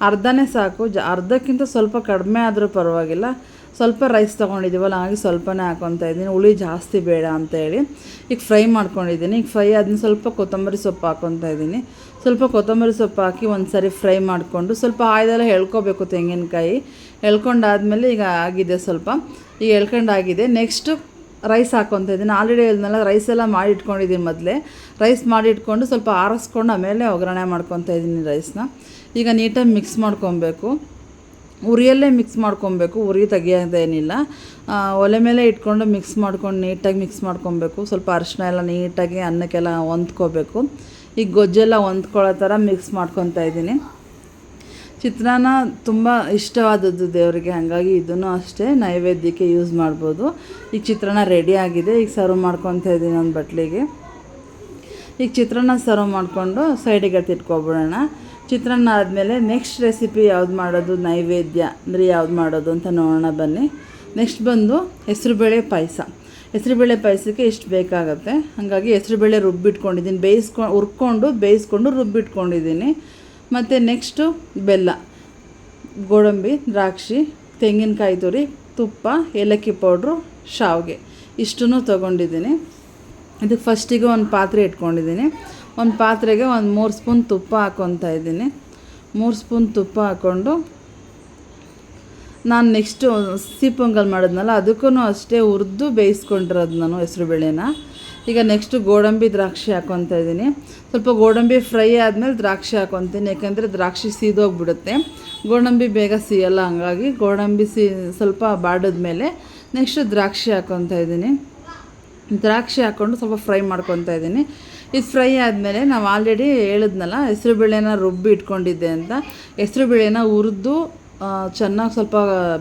ಅರ್ಧನೇ ಸಾಕು, ಅರ್ಧಕ್ಕಿಂತ ಸ್ವಲ್ಪ ಕಡಿಮೆ ಆದರೂ ಪರವಾಗಿಲ್ಲ. ಸ್ವಲ್ಪ ರೈಸ್ ತೊಗೊಂಡಿದ್ದೀವಲ್ಲ, ಹಾಗೆ ಸ್ವಲ್ಪನೇ ಹಾಕ್ಕೊತಾ ಇದ್ದೀನಿ. ಹುಳಿ ಜಾಸ್ತಿ ಬೇಡ ಅಂತೇಳಿ ಈಗ ಫ್ರೈ ಮಾಡ್ಕೊಂಡಿದ್ದೀನಿ. ಈಗ ಫ್ರೈ ಆದ್ಮೇಲೆ ಸ್ವಲ್ಪ ಕೊತ್ತಂಬರಿ ಸೊಪ್ಪು ಹಾಕ್ಕೊತಾ ಇದ್ದೀನಿ. ಸ್ವಲ್ಪ ಕೊತ್ತಂಬರಿ ಸೊಪ್ಪು ಹಾಕಿ ಒಂದು ಸಾರಿ ಫ್ರೈ ಮಾಡಿಕೊಂಡು ಸ್ವಲ್ಪ ಆಯಿಲೆಲ್ಲ ಎಳ್ಕೊಬೇಕು ತೆಂಗಿನಕಾಯಿ. ಎಳ್ಕೊಂಡಾದ್ಮೇಲೆ ಈಗ ಆಗಿದೆ ಸ್ವಲ್ಪ, ಈಗ ಎಳ್ಕೊಂಡಾಗಿದೆ. ನೆಕ್ಸ್ಟು ರೈಸ್ ಹಾಕ್ಕೊತಾ ಇದ್ದೀನಿ. ಆಲ್ರೆಡಿ ಹೇಳಿದ್ನಲ್ಲ, ರೈಸ್ ಎಲ್ಲ ಮಾಡಿ ಇಟ್ಕೊಂಡಿದ್ದೀನಿ. ಮೊದಲೇ ರೈಸ್ ಮಾಡಿ ಇಟ್ಕೊಂಡು ಸ್ವಲ್ಪ ಆರಿಸ್ಕೊಂಡು ಆಮೇಲೆ ಒಗ್ಗರಣೆ ಮಾಡ್ಕೊತಾ ಇದ್ದೀನಿ ರೈಸ್ನ. ಈಗ ನೀಟಾಗಿ ಮಿಕ್ಸ್ ಮಾಡ್ಕೊಬೇಕು. ಉರಿಯಲ್ಲೇ ಮಿಕ್ಸ್ ಮಾಡ್ಕೊಬೇಕು, ಉರಿ ತೆಗಿಯೋದೇನಿಲ್ಲ. ಒಲೆ ಮೇಲೆ ಇಟ್ಕೊಂಡು ಮಿಕ್ಸ್ ಮಾಡ್ಕೊಂಡು ನೀಟಾಗಿ ಮಿಕ್ಸ್ ಮಾಡ್ಕೊಬೇಕು. ಸ್ವಲ್ಪ ಅರಿಶಿನ ಎಲ್ಲ ನೀಟಾಗಿ ಅನ್ನಕ್ಕೆಲ್ಲ ಹೊಂದ್ಕೋಬೇಕು. ಈಗ ಗೊಜ್ಜೆಲ್ಲ ಹೊಂದ್ಕೊಳ್ಳೋ ಥರ ಮಿಕ್ಸ್ ಮಾಡ್ಕೊತಾ ಇದ್ದೀನಿ. ಚಿತ್ರಾನ್ನ ತುಂಬ ಇಷ್ಟವಾದದ್ದು ದೇವರಿಗೆ, ಹಾಗಾಗಿ ಇದನ್ನು ಅಷ್ಟೇ ನೈವೇದ್ಯಕ್ಕೆ ಯೂಸ್ ಮಾಡ್ಬೋದು. ಈಗ ಚಿತ್ರಾನ್ನ ರೆಡಿ ಆಗಿದೆ. ಈಗ ಸರ್ವ್ ಮಾಡ್ಕೊತಾ ಇದ್ದೀನಿ ಒಂದು ಬಟ್ಲಿಗೆ. ಈಗ ಚಿತ್ರಾನ್ನ ಸರ್ವ್ ಮಾಡಿಕೊಂಡು ಸೈಡಿಗೆ ಎತ್ತಿಟ್ಕೊಬಿಡೋಣ. ಚಿತ್ರಾನ್ನ ಆದಮೇಲೆ ನೆಕ್ಸ್ಟ್ ರೆಸಿಪಿ ಯಾವ್ದು ಮಾಡೋದು, ನೈವೇದ್ಯ ಅಂದರೆ ಯಾವ್ದು ಮಾಡೋದು ಅಂತ ನೋಡೋಣ ಬನ್ನಿ. ನೆಕ್ಸ್ಟ್ ಬಂದು ಹೆಸರುಬೇಳೆ ಪಾಯಸ. ಹೆಸರುಬೇಳೆ ಪಾಯಸಕ್ಕೆ ಇಷ್ಟು ಬೇಕಾಗುತ್ತೆ. ಹಾಗಾಗಿ ಹೆಸರುಬೇಳೆ ರುಬ್ಬಿಟ್ಕೊಂಡಿದ್ದೀನಿ, ಹುರ್ಕೊಂಡು ಬೇಯಿಸ್ಕೊಂಡು ರುಬ್ಬಿಟ್ಕೊಂಡಿದ್ದೀನಿ. ಮತ್ತು ನೆಕ್ಸ್ಟು ಬೆಲ್ಲ, ಗೋಡಂಬಿ, ದ್ರಾಕ್ಷಿ, ತೆಂಗಿನಕಾಯಿ ತುರಿ, ತುಪ್ಪ, ಏಲಕ್ಕಿ ಪೌಡ್ರು, ಶಾವಿಗೆ ಇಷ್ಟನ್ನು ತೊಗೊಂಡಿದ್ದೀನಿ. ಇದಕ್ಕೆ ಫಸ್ಟಿಗೆ ಒಂದು ಪಾತ್ರೆ ಇಟ್ಕೊಂಡಿದ್ದೀನಿ. ಒಂದು ಪಾತ್ರೆಗೆ ಒಂದು 3 ಸ್ಪೂನ್ ತುಪ್ಪ ಹಾಕ್ಕೊತಾ ಇದ್ದೀನಿ. 3 ಸ್ಪೂನ್ ತುಪ್ಪ ಹಾಕ್ಕೊಂಡು ನಾನು ನೆಕ್ಸ್ಟು ಸಿಹಿ ಪೊಂಗಲ್ ಮಾಡಿದ್ನಲ್ಲ ಅದಕ್ಕೂ ಅಷ್ಟೇ ಹುರಿದು ಬೇಯಿಸ್ಕೊಂಡಿರೋದು ನಾನು ಹೆಸರುಬೇಳೆನ. ಈಗ ನೆಕ್ಸ್ಟು ಗೋಡಂಬಿ, ದ್ರಾಕ್ಷಿ ಹಾಕ್ಕೊತಾ ಇದ್ದೀನಿ. ಸ್ವಲ್ಪ ಗೋಡಂಬಿ ಫ್ರೈ ಆದಮೇಲೆ ದ್ರಾಕ್ಷಿ ಹಾಕ್ಕೊತೀನಿ, ಯಾಕೆಂದರೆ ದ್ರಾಕ್ಷಿ ಸೀದೋಗ್ಬಿಡುತ್ತೆ, ಗೋಡಂಬಿ ಬೇಗ ಸಿಯಲ್ಲ. ಹಂಗಾಗಿ ಗೋಡಂಬಿ ಸ್ವಲ್ಪ ಬಾಡಿದ್ಮೇಲೆ ನೆಕ್ಸ್ಟು ದ್ರಾಕ್ಷಿ ಹಾಕ್ಕೊತಾ ಇದ್ದೀನಿ. ದ್ರಾಕ್ಷಿ ಹಾಕ್ಕೊಂಡು ಸ್ವಲ್ಪ ಫ್ರೈ ಮಾಡ್ಕೊತಾ ಇದ್ದೀನಿ. ಇದು ಫ್ರೈ ಆದಮೇಲೆ ನಾವು ಆಲ್ರೆಡಿ ಹೇಳಿದ್ನಲ್ಲ ಹೆಸರುಬೇಳೆನ ರುಬ್ಬಿ ಇಟ್ಕೊಂಡಿದ್ದೆ ಅಂತ, ಹೆಸರುಬೇಳೆನ ಹುರಿದು ಚೆನ್ನಾಗಿ ಸ್ವಲ್ಪ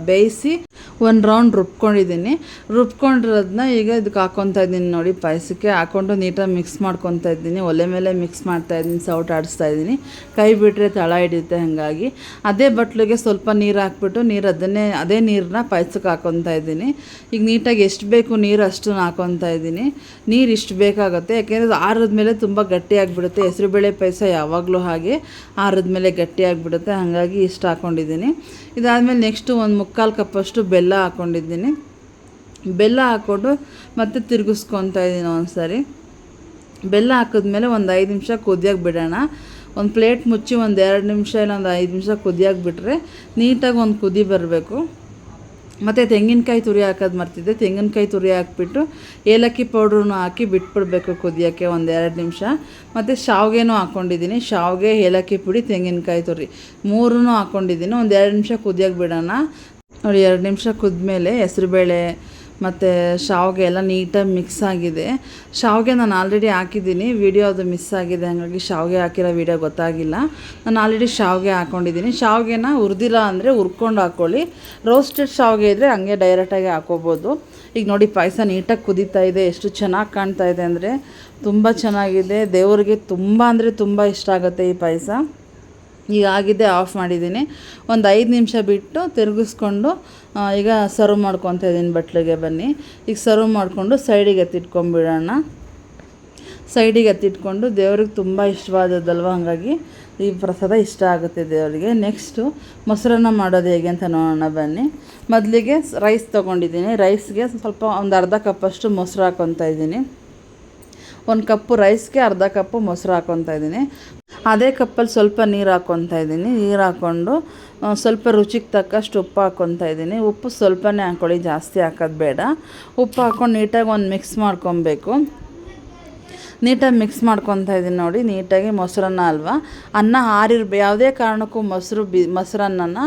ಬೇಯಿಸಿ ಒಂದು ರೌಂಡ್ ರುಬ್ಕೊಂಡಿರೋದನ್ನ ಈಗ ಇದಕ್ಕೆ ಹಾಕ್ಕೊತಾ ಇದ್ದೀನಿ ನೋಡಿ. ಪಾಯಸಕ್ಕೆ ಹಾಕ್ಕೊಂಡು ನೀಟಾಗಿ ಮಿಕ್ಸ್ ಮಾಡ್ಕೊತಾ ಇದ್ದೀನಿ. ಒಲೆ ಮೇಲೆ ಮಿಕ್ಸ್ ಮಾಡ್ತಾಯಿದ್ದೀನಿ, ಸೌಟ್ ಆಡಿಸ್ತಾ ಇದ್ದೀನಿ. ಕೈ ಬಿಟ್ಟರೆ ತಳ ಹಿಡಿಯುತ್ತೆ. ಹಾಗಾಗಿ ಅದೇ ಬಟ್ಲಿಗೆ ಸ್ವಲ್ಪ ನೀರು ಹಾಕ್ಬಿಟ್ಟು ಅದೇ ನೀರನ್ನ ಪಾಯಸಕ್ಕೆ ಹಾಕ್ಕೊತಾ ಇದ್ದೀನಿ. ಈಗ ನೀಟಾಗಿ ಎಷ್ಟು ಬೇಕು ನೀರು ಅಷ್ಟನ್ನು ಹಾಕ್ಕೊತಾ ಇದ್ದೀನಿ. ನೀರು ಇಷ್ಟು ಬೇಕಾಗುತ್ತೆ, ಯಾಕೆಂದರೆ ಆರಿದ ಮೇಲೆ ತುಂಬ ಗಟ್ಟಿಯಾಗಿಬಿಡುತ್ತೆ. ಹೆಸರುಬೇಳೆ ಪಾಯಸ ಯಾವಾಗಲೂ ಹಾಗೆ ಆರಿದ ಮೇಲೆ ಗಟ್ಟಿಯಾಗಿಬಿಡುತ್ತೆ. ಹಾಗಾಗಿ ಇಷ್ಟು ಹಾಕ್ಕೊಂಡಿದ್ದೀನಿ. ಇದಾದಮೇಲೆ ನೆಕ್ಸ್ಟು ಒಂದು 3/4 ಕಪ್ಪಷ್ಟು ಬೆಲ್ಲ ಹಾಕ್ಕೊಂಡಿದ್ದೀನಿ. ಬೆಲ್ಲ ಹಾಕ್ಕೊಂಡು ಮತ್ತೆ ತಿರುಗಿಸ್ಕೊತಾ ಇದ್ದೀನಿ ಒಂದು ಸಾರಿ. ಬೆಲ್ಲ ಹಾಕಿದ್ಮೇಲೆ ಒಂದು 5 ನಿಮಿಷ ಕುದಿಯೋಕೆ ಬಿಡೋಣ. ಒಂದು ಪ್ಲೇಟ್ ಮುಚ್ಚಿ ಒಂದು 2 ನಿಮಿಷ ಇಲ್ಲ ಒಂದು 5 ನಿಮಿಷ ಕುದಿಯೋಕೆ ಬಿಟ್ಟರೆ ನೀಟಾಗಿ ಒಂದು ಕುದಿ ಬರಬೇಕು. ಮತ್ತು ತೆಂಗಿನಕಾಯಿ ತುರಿ ಹಾಕೋದು ಮರ್ತಿದ್ದೆ, ತೆಂಗಿನಕಾಯಿ ತುರಿ ಹಾಕ್ಬಿಟ್ಟು ಏಲಕ್ಕಿ ಪೌಡ್ರನ್ನು ಹಾಕಿ ಬಿಟ್ಬಿಡ್ಬೇಕು ಕುದಿಯೋಕ್ಕೆ ಒಂದು 2 ನಿಮಿಷ. ಮತ್ತು ಶಾವಿಗೆನೂ ಹಾಕ್ಕೊಂಡಿದ್ದೀನಿ. ಶಾವಿಗೆ, ಏಲಕ್ಕಿ ಪುಡಿ, ತೆಂಗಿನಕಾಯಿ ತುರಿ 3 ಹಾಕ್ಕೊಂಡಿದ್ದೀನಿ. ಒಂದು 2 ನಿಮಿಷ ಕುದಿಯೋಕೆ ಬಿಡೋಣ. ನೋಡಿ 2 ನಿಮಿಷ ಕುದ್ಮೇಲೆ ಹೆಸರುಬೇಳೆ ಮತ್ತು ಶಾವಿಗೆ ಎಲ್ಲ ನೀಟಾಗಿ ಮಿಕ್ಸ್ ಆಗಿದೆ. ಶಾವಿಗೆ ನಾನು ಆಲ್ರೆಡಿ ಹಾಕಿದ್ದೀನಿ, ವಿಡಿಯೋ ಅದು ಮಿಸ್ ಆಗಿದೆ, ಹಾಗಾಗಿ ಶಾವಿಗೆ ಹಾಕಿರೋ ವಿಡಿಯೋ ಗೊತ್ತಾಗಿಲ್ಲ. ನಾನು ಆಲ್ರೆಡಿ ಶಾವಿಗೆ ಹಾಕ್ಕೊಂಡಿದ್ದೀನಿ. ಶಾವಿಗೆನ ಹುರಿದಿಲ್ಲ ಅಂದರೆ ಹುರ್ಕೊಂಡು ಹಾಕ್ಕೊಳ್ಳಿ. ರೋಸ್ಟೆಡ್ ಶಾವಿಗೆ ಇದ್ದರೆ ಹಂಗೆ ಡೈರೆಕ್ಟಾಗಿ ಹಾಕ್ಕೋಬೋದು. ಈಗ ನೋಡಿ ಪಾಯಸ ನೀಟಾಗಿ ಕುದೀತಾ ಇದೆ. ಎಷ್ಟು ಚೆನ್ನಾಗಿ ಕಾಣ್ತಾ ಇದೆ ಅಂದರೆ ತುಂಬ ಚೆನ್ನಾಗಿದೆ. ದೇವರಿಗೆ ತುಂಬ ಅಂದರೆ ತುಂಬ ಇಷ್ಟ ಆಗುತ್ತೆ ಈ ಪಾಯಸ. ಈಗ ಆಗಿದೆ, ಆಫ್ ಮಾಡಿದ್ದೀನಿ. ಒಂದು 5 ನಿಮಿಷ ಬಿಟ್ಟು ತಿರುಗಿಸ್ಕೊಂಡು ಈಗ ಸರ್ವ್ ಮಾಡ್ಕೊತಾ ಇದ್ದೀನಿ ಬಟ್ಲಿಗೆ. ಬನ್ನಿ ಈಗ ಸರ್ವ್ ಮಾಡಿಕೊಂಡು ಸೈಡಿಗೆ ಎತ್ತಿಟ್ಕೊಂಡ್ಬಿಡೋಣ. ಸೈಡಿಗೆ ಎತ್ತಿಟ್ಕೊಂಡು ದೇವ್ರಿಗೆ ತುಂಬ ಇಷ್ಟವಾದದ್ದಲ್ವ, ಹಾಗಾಗಿ ಈ ಪ್ರಸಾದ ಇಷ್ಟ ಆಗುತ್ತೆ ದೇವರಿಗೆ. ನೆಕ್ಸ್ಟು ಮೊಸರನ್ನ ಮಾಡೋದು ಹೇಗೆ ಅಂತ ನೋಡೋಣ ಬನ್ನಿ. ಮೊದಲಿಗೆ ರೈಸ್ ತೊಗೊಂಡಿದ್ದೀನಿ. ರೈಸ್ಗೆ ಸ್ವಲ್ಪ ಒಂದು ಅರ್ಧ ಕಪ್ಪಷ್ಟು ಮೊಸರು ಹಾಕ್ಕೊತಾ ಇದ್ದೀನಿ. 1 ಕಪ್ಪು ರೈಸ್ಗೆ ಅರ್ಧ ಕಪ್ಪು ಮೊಸರು ಹಾಕ್ಕೊತಾ ಇದ್ದೀನಿ. ಅದೇ ಕಪ್ಪಲ್ಲಿ ಸ್ವಲ್ಪ ನೀರು ಹಾಕ್ಕೊತಾ ಇದ್ದೀನಿ. ನೀರು ಹಾಕ್ಕೊಂಡು ಸ್ವಲ್ಪ ರುಚಿಗೆ ತಕ್ಕಷ್ಟು ಉಪ್ಪು ಹಾಕ್ಕೊತಾ ಇದ್ದೀನಿ. ಉಪ್ಪು ಸ್ವಲ್ಪನೇ ಹಾಕ್ಕೊಳ್ಳಿ, ಜಾಸ್ತಿ ಹಾಕೋದು ಬೇಡ. ಉಪ್ಪು ಹಾಕ್ಕೊಂಡು ನೀಟಾಗಿ ಒಂದು ಮಿಕ್ಸ್ ಮಾಡ್ಕೊಬೇಕು. ನೀಟಾಗಿ ಮಿಕ್ಸ್ ಮಾಡ್ಕೊತಾ ಇದ್ದೀನಿ ನೋಡಿ. ನೀಟಾಗಿ ಮೊಸರನ್ನ ಅಲ್ವಾ, ಅನ್ನ ಯಾವುದೇ ಕಾರಣಕ್ಕೂ ಮೊಸರನ್ನ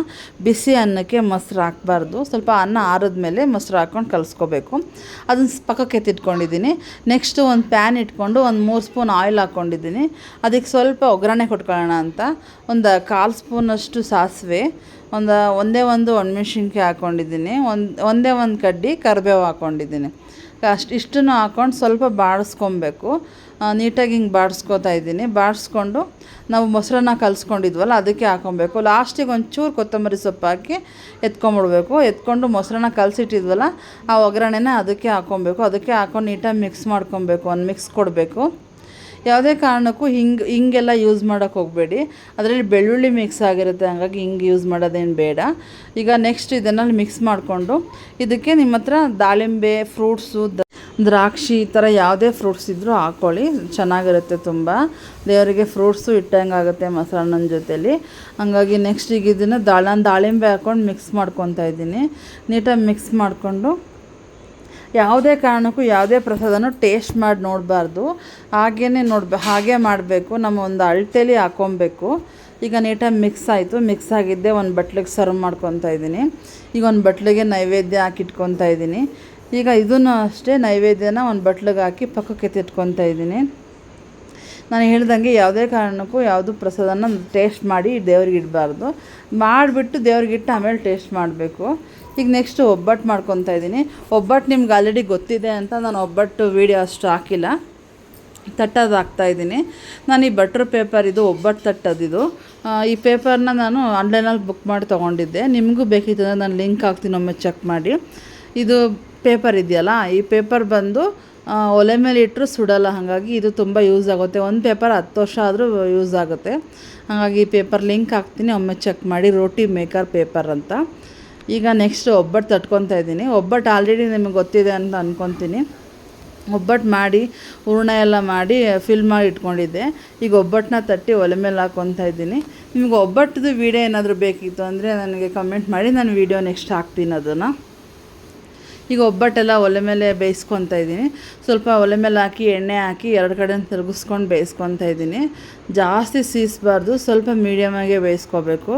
ಬಿಸಿ ಅನ್ನಕ್ಕೆ ಮೊಸರು ಹಾಕಬಾರ್ದು. ಸ್ವಲ್ಪ ಅನ್ನ ಆರಿದ್ಮೇಲೆ ಮೊಸರು ಹಾಕ್ಕೊಂಡು ಕಲಿಸ್ಕೋಬೇಕು. ಅದನ್ನು ಪಕ್ಕಕ್ಕೆ ಎತ್ತಿಟ್ಕೊಂಡಿದ್ದೀನಿ. ನೆಕ್ಸ್ಟು ಒಂದು ಪ್ಯಾನ್ ಇಟ್ಕೊಂಡು ಒಂದು 3 ಸ್ಪೂನ್ ಆಯಿಲ್ ಹಾಕ್ಕೊಂಡಿದ್ದೀನಿ. ಅದಕ್ಕೆ ಸ್ವಲ್ಪ ಒಗ್ಗರಣೆ ಕೊಟ್ಕೊಳ್ಳೋಣ ಅಂತ ಒಂದು 1/4 ಸ್ಪೂನಷ್ಟು ಸಾಸಿವೆ, ಒಂದೇ ಒಂದು ಒಣಮೆಣ್ಸಿನ್ಕಾಯಿ ಹಾಕ್ಕೊಂಡಿದ್ದೀನಿ. ಒಂದೇ ಒಂದು ಕಡ್ಡಿ ಕರಿಬೇವು ಹಾಕ್ಕೊಂಡಿದ್ದೀನಿ. ಇಷ್ಟನ್ನು ಹಾಕ್ಕೊಂಡು ಸ್ವಲ್ಪ ಬಾಡಿಸ್ಕೊಬೇಕು. ನೀಟಾಗಿ ಹಿಂಗೆ ಬಾಡಿಸ್ಕೊತಾ ಇದ್ದೀನಿ. ಬಾಡಿಸ್ಕೊಂಡು ನಾವು ಮೊಸರನ್ನ ಕಲಿಸ್ಕೊಂಡಿದ್ವಲ್ಲ ಅದಕ್ಕೆ ಹಾಕ್ಕೊಬೇಕು. ಲಾಸ್ಟಿಗೆ ಒಂಚೂರು ಕೊತ್ತಂಬರಿ ಸೊಪ್ಪು ಹಾಕಿ ಎತ್ಕೊಂಬಿಡ್ಬೇಕು. ಎತ್ಕೊಂಡು ಮೊಸರನ್ನ ಕಲಸಿಟ್ಟಿದ್ವಲ್ಲ ಆ ಒಗ್ಗರಣೆನ ಅದಕ್ಕೆ ಹಾಕ್ಕೊಬೇಕು. ಅದಕ್ಕೆ ಹಾಕ್ಕೊಂಡು ನೀಟಾಗಿ ಮಿಕ್ಸ್ ಮಾಡ್ಕೊಬೇಕು, ಒಂದು ಮಿಕ್ಸ್ ಕೊಡಬೇಕು. ಯಾವುದೇ ಕಾರಣಕ್ಕೂ ಹಿಂಗೆಲ್ಲ ಯೂಸ್ ಮಾಡೋಕ್ಕೆ ಹೋಗಬೇಡಿ, ಅದರಲ್ಲಿ ಬೆಳ್ಳುಳ್ಳಿ ಮಿಕ್ಸ್ ಆಗಿರುತ್ತೆ, ಹಾಗಾಗಿ ಹಿಂಗೆ ಯೂಸ್ ಮಾಡೋದೇನು ಬೇಡ. ಈಗ ನೆಕ್ಸ್ಟ್ ಇದನ್ನು ಮಿಕ್ಸ್ ಮಾಡಿಕೊಂಡು ಇದಕ್ಕೆ ನಿಮ್ಮ ಹತ್ರ ದಾಳಿಂಬೆ, ಫ್ರೂಟ್ಸು, ದ್ರಾಕ್ಷಿ ಈ ಥರ ಯಾವುದೇ ಫ್ರೂಟ್ಸ್ ಇದ್ದರೂ ಹಾಕ್ಕೊಳ್ಳಿ, ಚೆನ್ನಾಗಿರುತ್ತೆ. ತುಂಬ ದೇವರಿಗೆ ಫ್ರೂಟ್ಸು ಇಟ್ಟಂಗಾಗುತ್ತೆ ಮೊಸರನ್ನನ ಜೊತೆಲಿ. ಹಾಗಾಗಿ ನೆಕ್ಸ್ಟ್ ಈಗ ಇದನ್ನು ದಾಳಿಂಬೆ ಹಾಕ್ಕೊಂಡು ಮಿಕ್ಸ್ ಮಾಡ್ಕೊತಾ ಇದ್ದೀನಿ. ನೀಟಾಗಿ ಮಿಕ್ಸ್ ಮಾಡಿಕೊಂಡು ಯಾವುದೇ ಕಾರಣಕ್ಕೂ ಯಾವುದೇ ಪ್ರಸಾದನೂ ಟೇಸ್ಟ್ ಮಾಡಿ ನೋಡಬಾರ್ದು, ಹಾಗೇ ಹಾಗೆ ಮಾಡಬೇಕು. ನಮ್ಮ ಒಂದು ಅಳತೆಲಿ ಹಾಕ್ಕೊಬೇಕು. ಈಗ ನೀಟಾಗಿ ಮಿಕ್ಸ್ ಆಯಿತು. ಮಿಕ್ಸ್ ಆಗಿದ್ದೆ ಒಂದು ಬಟ್ಲಿಗೆ ಸರ್ವ್ ಮಾಡ್ಕೊತಾ ಇದ್ದೀನಿ. ಈಗ ಒಂದು ಬಟ್ಲಿಗೆ ನೈವೇದ್ಯ ಹಾಕಿಟ್ಕೊತಾ ಇದ್ದೀನಿ. ಈಗ ಇದನ್ನು ಅಷ್ಟೇ ನೈವೇದ್ಯನ ಒಂದು ಬಟ್ಲಿಗೆ ಹಾಕಿ ಪಕ್ಕಕ್ಕೆ ಎತ್ತಿಟ್ಕೊತಾ ಇದ್ದೀನಿ. ನಾನು ಹೇಳ್ದಂಗೆ ಯಾವುದೇ ಕಾರಣಕ್ಕೂ ಯಾವುದು ಪ್ರಸಾದನ ಟೇಸ್ಟ್ ಮಾಡಿ ದೇವ್ರಿಗೆ ಇಡಬಾರ್ದು. ಮಾಡಿಬಿಟ್ಟು ದೇವ್ರಿಗೆ ಇಟ್ಟು ಆಮೇಲೆ ಟೇಸ್ಟ್ ಮಾಡಬೇಕು. ಈಗ ನೆಕ್ಸ್ಟು ಒಬ್ಬಟ್ಟು ಮಾಡ್ಕೊತಾ ಇದ್ದೀನಿ. ಒಬ್ಬಟ್ಟು ನಿಮ್ಗೆ ಆಲ್ರೆಡಿ ಗೊತ್ತಿದೆ ಅಂತ ನಾನು ಒಬ್ಬಟ್ಟು ವೀಡಿಯೋ ಅಷ್ಟು ಹಾಕಿಲ್ಲ. ತಟ್ಟೋದು ಹಾಕ್ತಾಯಿದ್ದೀನಿ. ನಾನು ಈ ಬಟ್ರ್ ಪೇಪರ್ ಇದು ಒಬ್ಬಟ್ಟು ತಟ್ಟೋದಿದು. ಈ ಪೇಪರ್ನ ನಾನು ಆನ್ಲೈನಲ್ಲಿ ಬುಕ್ ಮಾಡಿ ತೊಗೊಂಡಿದ್ದೆ. ನಿಮಗೂ ಬೇಕಿತ್ತು ಅಂದರೆ ನಾನು ಲಿಂಕ್ ಹಾಕ್ತೀನಿ, ಒಮ್ಮೆ ಚೆಕ್ ಮಾಡಿ. ಇದು ಪೇಪರ್ ಇದೆಯಲ್ಲ, ಈ ಪೇಪರ್ ಬಂದು ಒಲೆ ಮೇಲೆ ಇಟ್ಟರು ಸುಡಲ್ಲ. ಹಾಗಾಗಿ ಇದು ತುಂಬ ಯೂಸ್ ಆಗುತ್ತೆ. ಒಂದು ಪೇಪರ್ 10 ವರ್ಷ ಆದರೂ ಯೂಸ್ ಆಗುತ್ತೆ. ಹಾಗಾಗಿ ಈ ಪೇಪರ್ ಲಿಂಕ್ ಹಾಕ್ತೀನಿ, ಒಮ್ಮೆ ಚೆಕ್ ಮಾಡಿ. ರೋಟಿ ಮೇಕರ್ ಪೇಪರ್ ಅಂತ. ಈಗ ನೆಕ್ಸ್ಟ್ ಒಬ್ಬಟ್ಟು ತಟ್ಕೊತಾ ಇದ್ದೀನಿ. ಒಬ್ಬಟ್ಟು ಆಲ್ರೆಡಿ ನಿಮಗೆ ಗೊತ್ತಿದೆ ಅಂತ ಅಂದ್ಕೊತೀನಿ. ಒಬ್ಬಟ್ಟು ಮಾಡಿ ಹೂರಣ ಎಲ್ಲ ಮಾಡಿ ಫಿಲ್ ಮಾಡಿ ಇಟ್ಕೊಂಡಿದ್ದೆ. ಈಗ ಒಬ್ಬಟ್ಟನ್ನ ತಟ್ಟಿ ಒಲೆ ಮೇಲೆ ಹಾಕ್ಕೊತಾ ಇದ್ದೀನಿ. ನಿಮಗೆ ಒಬ್ಬಟ್ಟದು ವೀಡಿಯೋ ಏನಾದರೂ ಬೇಕಿತ್ತು ಅಂದರೆ ನನಗೆ ಕಮೆಂಟ್ ಮಾಡಿ, ನಾನು ವೀಡಿಯೋ ನೆಕ್ಸ್ಟ್ ಹಾಕ್ತೀನಿ ಅದನ್ನು. ಈಗ ಒಬ್ಬಟ್ಟೆಲ್ಲ ಒಲೆ ಮೇಲೆ ಬೇಯಿಸ್ಕೊತಾ ಇದ್ದೀನಿ. ಸ್ವಲ್ಪ ಒಲೆ ಮೇಲೆ ಹಾಕಿ ಎಣ್ಣೆ ಹಾಕಿ 2 ಕಡೆ ತಿರುಗಿಸ್ಕೊಂಡು ಬೇಯಿಸ್ಕೊತಾ ಇದ್ದೀನಿ. ಜಾಸ್ತಿ ಸೀಸಬಾರ್ದು, ಸ್ವಲ್ಪ ಮೀಡಿಯಮಾಗೆ ಬೇಯಿಸ್ಕೋಬೇಕು.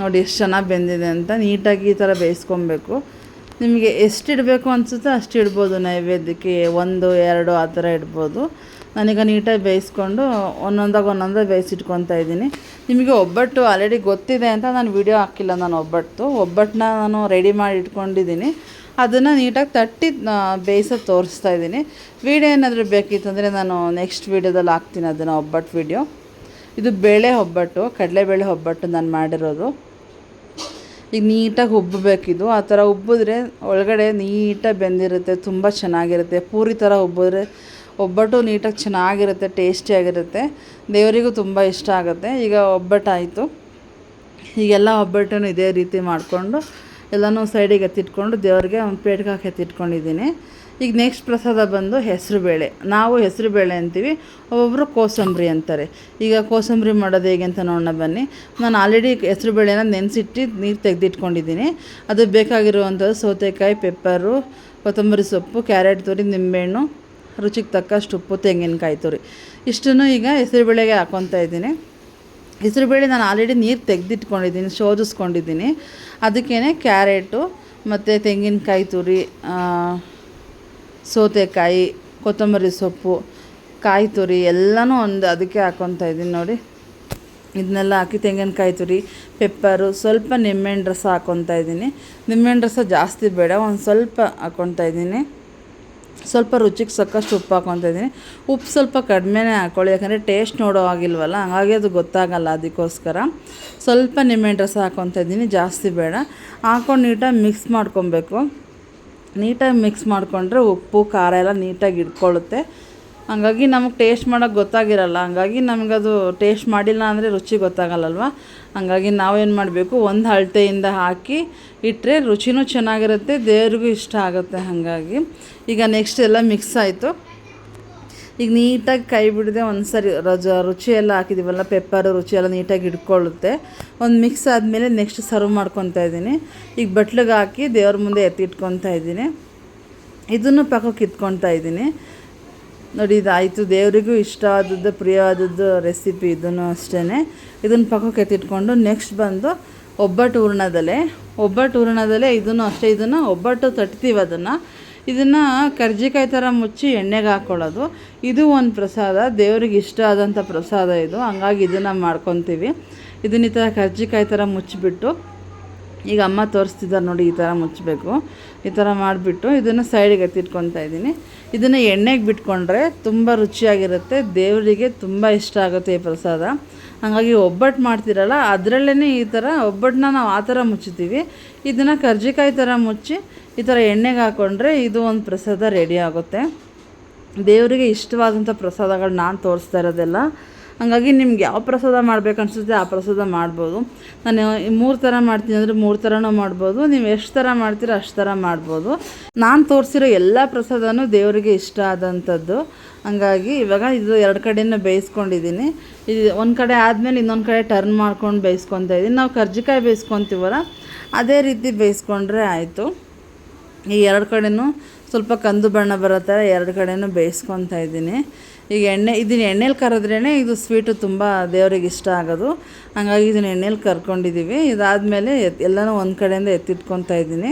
ನೋಡಿ ಎಷ್ಟು ಚೆನ್ನಾಗಿ ಬೆಂದಿದೆ ಅಂತ. ನೀಟಾಗಿ ಈ ಥರ ಬೇಯಿಸ್ಕೊಬೇಕು. ನಿಮಗೆ ಎಷ್ಟು ಇಡಬೇಕು ಅನಿಸುತ್ತೆ ಅಷ್ಟು ಇಡ್ಬೋದು. ನೈವೇದ್ಯಕ್ಕೆ 1, 2 ಆ ಥರ ಇಡ್ಬೋದು. ನಾನೀಗ ನೀಟಾಗಿ ಬೇಯಿಸ್ಕೊಂಡು ಒಂದೊಂದಾಗಿ ಬೇಯಿಸಿಟ್ಕೊತಾ ಇದ್ದೀನಿ. ನಿಮಗೆ ಒಬ್ಬಟ್ಟು ಆಲ್ರೆಡಿ ಗೊತ್ತಿದೆ ಅಂತ ನಾನು ವೀಡಿಯೋ ಹಾಕಿಲ್ಲ. ನಾನು ಒಬ್ಬಟ್ಟನ್ನ ನಾನು ರೆಡಿ ಮಾಡಿ ಇಟ್ಕೊಂಡಿದ್ದೀನಿ. ಅದನ್ನು ನೀಟಾಗಿ ತಟ್ಟಿ ಬೇಯಿಸೋದು ತೋರಿಸ್ತಾ ಇದ್ದೀನಿ. ವೀಡಿಯೋ ಏನಾದರೂ ಬೇಕಿತ್ತು ಅಂದರೆ ನಾನು ನೆಕ್ಸ್ಟ್ ವೀಡಿಯೋದಲ್ಲಿ ಹಾಕ್ತೀನಿ ಅದನ್ನು, ಒಬ್ಬಟ್ಟು ವೀಡಿಯೋ. ಇದು ಬೇಳೆ ಒಬ್ಬಟ್ಟು, ಕಡಲೆಬೇಳೆ ಒಬ್ಬಟ್ಟು ನಾನು ಮಾಡಿರೋದು. ಈಗ ನೀಟಾಗಿ ಉಬ್ಬಬೇಕಿದು. ಆ ಥರ ಉಬ್ಬಿದ್ರೆ ಒಳಗಡೆ ನೀಟಾಗಿ ಬೆಂದಿರುತ್ತೆ, ತುಂಬ ಚೆನ್ನಾಗಿರುತ್ತೆ. ಪೂರಿ ಥರ ಉಬ್ಬಿದ್ರೆ ಒಬ್ಬಟ್ಟು ನೀಟಾಗಿ ಚೆನ್ನಾಗಿರುತ್ತೆ, ಟೇಸ್ಟಿಯಾಗಿರುತ್ತೆ. ದೇವರಿಗೂ ತುಂಬ ಇಷ್ಟ ಆಗುತ್ತೆ. ಈಗ ಒಬ್ಬಟ್ಟಾಯಿತು. ಈಗೆಲ್ಲ ಒಬ್ಬಟ್ಟನ್ನು ಇದೇ ರೀತಿ ಮಾಡಿಕೊಂಡು ಎಲ್ಲನೂ ಸೈಡಿಗೆ ಎತ್ತಿಟ್ಕೊಂಡು ದೇವರಿಗೆ ಒಂದು ಪ್ಲೇಟ್ಗೆ ಹಾಕಿ ಎತ್ತಿಟ್ಕೊಂಡಿದ್ದೀನಿ. ಈಗ ನೆಕ್ಸ್ಟ್ ಪ್ರಸಾದ ಬಂದು ಹೆಸರುಬೇಳೆ. ನಾವು ಹೆಸರುಬೇಳೆ ಅಂತೀವಿ, ಒಬ್ಬೊಬ್ಬರು ಕೋಸಂಬರಿ ಅಂತಾರೆ. ಈಗ ಕೋಸಂಬರಿ ಮಾಡೋದು ಹೇಗೆ ಅಂತ ನೋಡೋಣ ಬನ್ನಿ. ನಾನು ಆಲ್ರೆಡಿ ಹೆಸರುಬೇಳೆನ ನೆನೆಸಿಟ್ಟು ನೀರು ತೆಗೆದಿಟ್ಕೊಂಡಿದ್ದೀನಿ. ಅದು ಬೇಕಾಗಿರುವಂಥದ್ದು ಸೌತೆಕಾಯಿ, ಪೆಪ್ಪರು, ಕೊತ್ತಂಬರಿ ಸೊಪ್ಪು, ಕ್ಯಾರೆಟ್ ತುರಿ, ನಿಂಬೆಹಣ್ಣು, ರುಚಿಗೆ ತಕ್ಕಷ್ಟು ಉಪ್ಪು, ತೆಂಗಿನಕಾಯಿ ತುರಿ. ಇಷ್ಟನ್ನು ಈಗ ಹೆಸರುಬೇಳೆಗೆ ಹಾಕ್ಕೊತಾ ಇದ್ದೀನಿ. ಹೆಸರುಬೇಳೆ ನಾನು ಆಲ್ರೆಡಿ ನೀರು ತೆಗೆದಿಟ್ಕೊಂಡಿದ್ದೀನಿ, ಶೋಧಿಸ್ಕೊಂಡಿದ್ದೀನಿ. ಅದಕ್ಕೇ ಕ್ಯಾರೆಟು ಮತ್ತು ತೆಂಗಿನಕಾಯಿ ತುರಿ, ಸೌತೆಕಾಯಿ, ಕೊತ್ತಂಬರಿ ಸೊಪ್ಪು, ಕಾಯಿ ತುರಿ ಎಲ್ಲನೂ ಅದಕ್ಕೆ ಹಾಕ್ಕೊತಾ ಇದ್ದೀನಿ. ನೋಡಿ ಇದನ್ನೆಲ್ಲ ಹಾಕಿ ತೆಂಗಿನಕಾಯಿ ತುರಿ, ಪೆಪ್ಪರು, ಸ್ವಲ್ಪ ನಿಂಬೆಹಣ್ಣು ರಸ ಹಾಕ್ಕೊತಾ ಇದ್ದೀನಿ. ನಿಂಬೆಹಣ್ಣು ರಸ ಜಾಸ್ತಿ ಬೇಡ, ಒಂದು ಸ್ವಲ್ಪ ಹಾಕ್ಕೊತಾ ಇದ್ದೀನಿ. ಸ್ವಲ್ಪ ರುಚಿಗೆ ಸಾಕಷ್ಟು ಉಪ್ಪು ಹಾಕ್ಕೊತಾ ಇದ್ದೀನಿ. ಉಪ್ಪು ಸ್ವಲ್ಪ ಕಡಿಮೆನೇ ಹಾಕ್ಕೊಳ್ಳಿ, ಯಾಕಂದರೆ ಟೇಸ್ಟ್ ನೋಡೋ ಆಗಿಲ್ವಲ್ಲ, ಹಾಗಾಗಿ ಅದು ಗೊತ್ತಾಗಲ್ಲ. ಅದಕ್ಕೋಸ್ಕರ ಸ್ವಲ್ಪ ನಿಂಬೆಹಣ್ಣು ರಸ ಹಾಕ್ಕೊತಾ ಇದ್ದೀನಿ, ಜಾಸ್ತಿ ಬೇಡ. ಹಾಕ್ಕೊಂಡು ನೀಟಾಗಿ ಮಿಕ್ಸ್ ಮಾಡ್ಕೊಬೇಕು. ನೀಟಾಗಿ ಮಿಕ್ಸ್ ಮಾಡಿಕೊಂಡ್ರೆ ಉಪ್ಪು ಖಾರ ಎಲ್ಲ ನೀಟಾಗಿ ಇಟ್ಕೊಳ್ಳುತ್ತೆ. ಹಾಗಾಗಿ ನಮಗೆ ಟೇಸ್ಟ್ ಮಾಡೋಕ್ಕೆ ಗೊತ್ತಾಗಿರಲ್ಲ. ಹಾಗಾಗಿ ನಮಗದು ಟೇಸ್ಟ್ ಮಾಡಿಲ್ಲ ಅಂದರೆ ರುಚಿ ಗೊತ್ತಾಗಲ್ಲಲ್ವ. ಹಾಗಾಗಿ ನಾವೇನು ಮಾಡಬೇಕು, ಒಂದು ಅಳತೆಯಿಂದ ಹಾಕಿ ಇಟ್ಟರೆ ರುಚಿನೂ ಚೆನ್ನಾಗಿರುತ್ತೆ, ದೇವ್ರಿಗೂ ಇಷ್ಟ ಆಗುತ್ತೆ. ಹಾಗಾಗಿ ಈಗ ನೆಕ್ಸ್ಟ್ ಎಲ್ಲ ಮಿಕ್ಸ್ ಆಯಿತು. ಈಗ ನೀಟಾಗಿ ಕೈ ಬಿಡದೆ ಒಂದು ಸರಿ ರುಚಿ ಎಲ್ಲ ಹಾಕಿದ್ದೀವಲ್ಲ, ಪೆಪ್ಪರು ರುಚಿ ಎಲ್ಲ ನೀಟಾಗಿ ಇಟ್ಕೊಳ್ಳುತ್ತೆ. ಒಂದು ಮಿಕ್ಸ್ ಆದಮೇಲೆ ನೆಕ್ಸ್ಟ್ ಸರ್ವ್ ಮಾಡ್ಕೊತಾ ಇದ್ದೀನಿ. ಈಗ ಬಟ್ಲಿಗೆ ಹಾಕಿ ದೇವ್ರ ಮುಂದೆ ಎತ್ತಿಟ್ಕೊತಾ ಇದ್ದೀನಿ. ಇದನ್ನು ಪಕ್ಕಕ್ಕೆ ಇಟ್ಕೊತಾ ಇದ್ದೀನಿ. ನೋಡಿ ಇದಾಯಿತು. ದೇವರಿಗೂ ಇಷ್ಟ ಆದದ್ದು, ಪ್ರಿಯವಾದದ್ದು ರೆಸಿಪಿ ಇದನ್ನು ಅಷ್ಟೇ. ಇದನ್ನು ಪಕ್ಕಕ್ಕೆ ಎತ್ತಿಟ್ಕೊಂಡು ನೆಕ್ಸ್ಟ್ ಬಂದು ಒಬ್ಬಟ್ಟು ಹೂರಣದಲ್ಲೇ ಇದನ್ನು ಅಷ್ಟೇ. ಇದನ್ನು ಒಬ್ಬಟ್ಟು ತಟ್ತೀವಿ, ಇದನ್ನು ಕರ್ಜಿಕಾಯಿ ಥರ ಮುಚ್ಚಿ ಎಣ್ಣೆಗೆ ಹಾಕ್ಕೊಳ್ಳೋದು. ಇದು ಒಂದು ಪ್ರಸಾದ, ದೇವರಿಗೆ ಇಷ್ಟ ಆದಂಥ ಪ್ರಸಾದ ಇದು. ಹಂಗಾಗಿ ಇದನ್ನು ಮಾಡ್ಕೊತೀವಿ. ಇದನ್ನ ಈ ಥರ ಕರ್ಜಿಕಾಯಿ ಥರ ಮುಚ್ಚಿಬಿಟ್ಟು, ಈಗ ಅಮ್ಮ ತೋರಿಸ್ತಿದ್ದಾರೆ ನೋಡಿ, ಈ ಥರ ಮುಚ್ಚಬೇಕು. ಈ ಥರ ಮಾಡಿಬಿಟ್ಟು ಇದನ್ನು ಸೈಡಿಗೆ ಎತ್ತಿಟ್ಕೊತಾ ಇದ್ದೀನಿ. ಇದನ್ನು ಎಣ್ಣೆಗೆ ಬಿಟ್ಕೊಂಡ್ರೆ ತುಂಬ ರುಚಿಯಾಗಿರುತ್ತೆ, ದೇವರಿಗೆ ತುಂಬ ಇಷ್ಟ ಆಗುತ್ತೆ ಈ ಪ್ರಸಾದ. ಹಾಗಾಗಿ ಒಬ್ಬಟ್ಟು ಮಾಡ್ತಿರಲ್ಲ ಅದರಲ್ಲೇ ಈ ಥರ ಒಬ್ಬಟ್ಟನ್ನ ನಾವು ಆ ಥರ ಮುಚ್ಚುತ್ತೀವಿ. ಇದನ್ನು ಕರ್ಜಿಕಾಯಿ ಥರ ಮುಚ್ಚಿ ಈ ಥರ ಎಣ್ಣೆಗೆ ಹಾಕ್ಕೊಂಡ್ರೆ ಇದು ಒಂದು ಪ್ರಸಾದ ರೆಡಿ ಆಗುತ್ತೆ. ದೇವರಿಗೆ ಇಷ್ಟವಾದಂಥ ಪ್ರಸಾದಗಳು ನಾನು ತೋರಿಸ್ತಾ ಇರೋದೆಲ್ಲ. ಹಾಗಾಗಿ ನಿಮ್ಗೆ ಯಾವ ಪ್ರಸಾದ ಮಾಡ್ಬೇಕು ಅನಿಸುತ್ತೆ ಆ ಪ್ರಸಾದ ಮಾಡ್ಬೋದು. ನಾನು 3 ಥರ ಮಾಡ್ತೀನಿ ಅಂದರೆ 3 ಥರನೂ ಮಾಡ್ಬೋದು. ನೀವು ಎಷ್ಟು ಥರ ಮಾಡ್ತೀರೋ ಅಷ್ಟು ಥರ ಮಾಡ್ಬೋದು. ನಾನು ತೋರಿಸಿರೋ ಎಲ್ಲ ಪ್ರಸಾದನೂ ದೇವರಿಗೆ ಇಷ್ಟ ಆದಂಥದ್ದು. ಹಾಗಾಗಿ ಇವಾಗ ಇದು 2 ಕಡೆಯೂ ಬೇಯಿಸ್ಕೊಂಡಿದ್ದೀನಿ. ಇದು ಒಂದು ಕಡೆ ಆದಮೇಲೆ ಇನ್ನೊಂದು ಕಡೆ ಟರ್ನ್ ಮಾಡ್ಕೊಂಡು ಬೇಯಿಸ್ಕೊತಾ ಇದ್ದೀನಿ. ನಾವು ಕರ್ಜಿಕಾಯಿ ಬೇಯಿಸ್ಕೊತೀವಲ್ಲ ಅದೇ ರೀತಿ ಬೇಯಿಸ್ಕೊಂಡ್ರೆ ಆಯಿತು. ಈ 2 ಕಡೆಯೂ ಸ್ವಲ್ಪ ಕಂದು ಬಣ್ಣ ಬರೋ ಥರ 2 ಕಡೆಯೂ ಬೇಯಿಸ್ಕೊತಾ ಇದ್ದೀನಿ. ಈಗ ಇದನ್ನು ಎಣ್ಣೆಲಿ ಕರೆದ್ರೇ ಇದು ಸ್ವೀಟು ತುಂಬ ದೇವರಿಗೆ ಇಷ್ಟ ಆಗೋದು. ಹಾಗಾಗಿ ಇದನ್ನು ಎಣ್ಣೆಲಿ ಕರ್ಕೊಂಡಿದ್ದೀವಿ. ಇದಾದಮೇಲೆ ಎಲ್ಲನೂ ಒಂದು ಕಡೆಯಿಂದ ಎತ್ತಿಟ್ಕೊತಾ ಇದ್ದೀನಿ.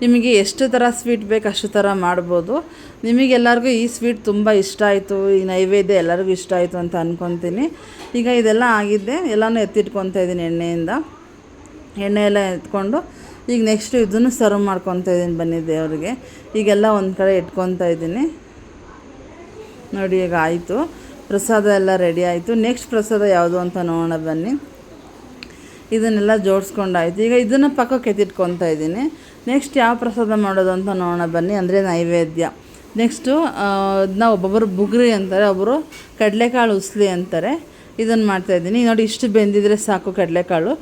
ನಿಮಗೆ ಎಷ್ಟು ಥರ ಸ್ವೀಟ್ ಬೇಕು ಅಷ್ಟು ಥರ ಮಾಡ್ಬೋದು. ನಿಮಗೆಲ್ಲರಿಗೂ ಈ ಸ್ವೀಟ್ ತುಂಬ ಇಷ್ಟ ಆಯಿತು, ಈ ನೈವೇದ್ಯ ಎಲ್ಲರಿಗೂ ಇಷ್ಟ ಆಯಿತು ಅಂತ ಅಂದ್ಕೊತೀನಿ. ಈಗ ಇದೆಲ್ಲ ಆಗಿದ್ದೆ ಎಲ್ಲನೂ ಎತ್ತಿಟ್ಕೊತಾ ಇದ್ದೀನಿ ಎಣ್ಣೆ ಎಲ್ಲ ಎತ್ಕೊಂಡು. ಈಗ ನೆಕ್ಸ್ಟು ಇದನ್ನು ಸರ್ವ್ ಮಾಡ್ಕೊತಾ ಇದ್ದೀನಿ ಬನ್ನಿ ದೇವರಿಗೆ. ಈಗೆಲ್ಲ ಒಂದು ಕಡೆ ಇಟ್ಕೊತಾ ಇದ್ದೀನಿ ನೋಡಿ. ಈಗ ಆಯಿತು, ಪ್ರಸಾದ ಎಲ್ಲ ರೆಡಿ ಆಯಿತು. ನೆಕ್ಸ್ಟ್ ಪ್ರಸಾದ ಯಾವುದು ಅಂತ ನೋಡೋಣ ಬನ್ನಿ. ಇದನ್ನೆಲ್ಲ ಜೋಡಿಸ್ಕೊಂಡಾಯ್ತು. ಈಗ ಇದನ್ನು ಪಕ್ಕಕ್ಕೆ ಎತ್ತಿಟ್ಕೊತಾ ಇದ್ದೀನಿ. ನೆಕ್ಸ್ಟ್ ಯಾವ ಪ್ರಸಾದ ಮಾಡೋದು ಅಂತ ನೋಡೋಣ ಬನ್ನಿ, ಅಂದರೆ ನೈವೇದ್ಯ. ನೆಕ್ಸ್ಟು ಇದನ್ನ ಒಬ್ಬೊಬ್ಬರು ಬುಗ್ರಿ ಅಂತಾರೆ, ಒಬ್ಬರು ಕಡಲೆಕಾಳು ಉಸ್ಲಿ ಅಂತಾರೆ. ಇದನ್ನು ಮಾಡ್ತಾಯಿದ್ದೀನಿ ನೋಡಿ. ಇಷ್ಟು ಬೆಂದಿದ್ರೆ ಸಾಕು ಕಡಲೆಕಾಳು.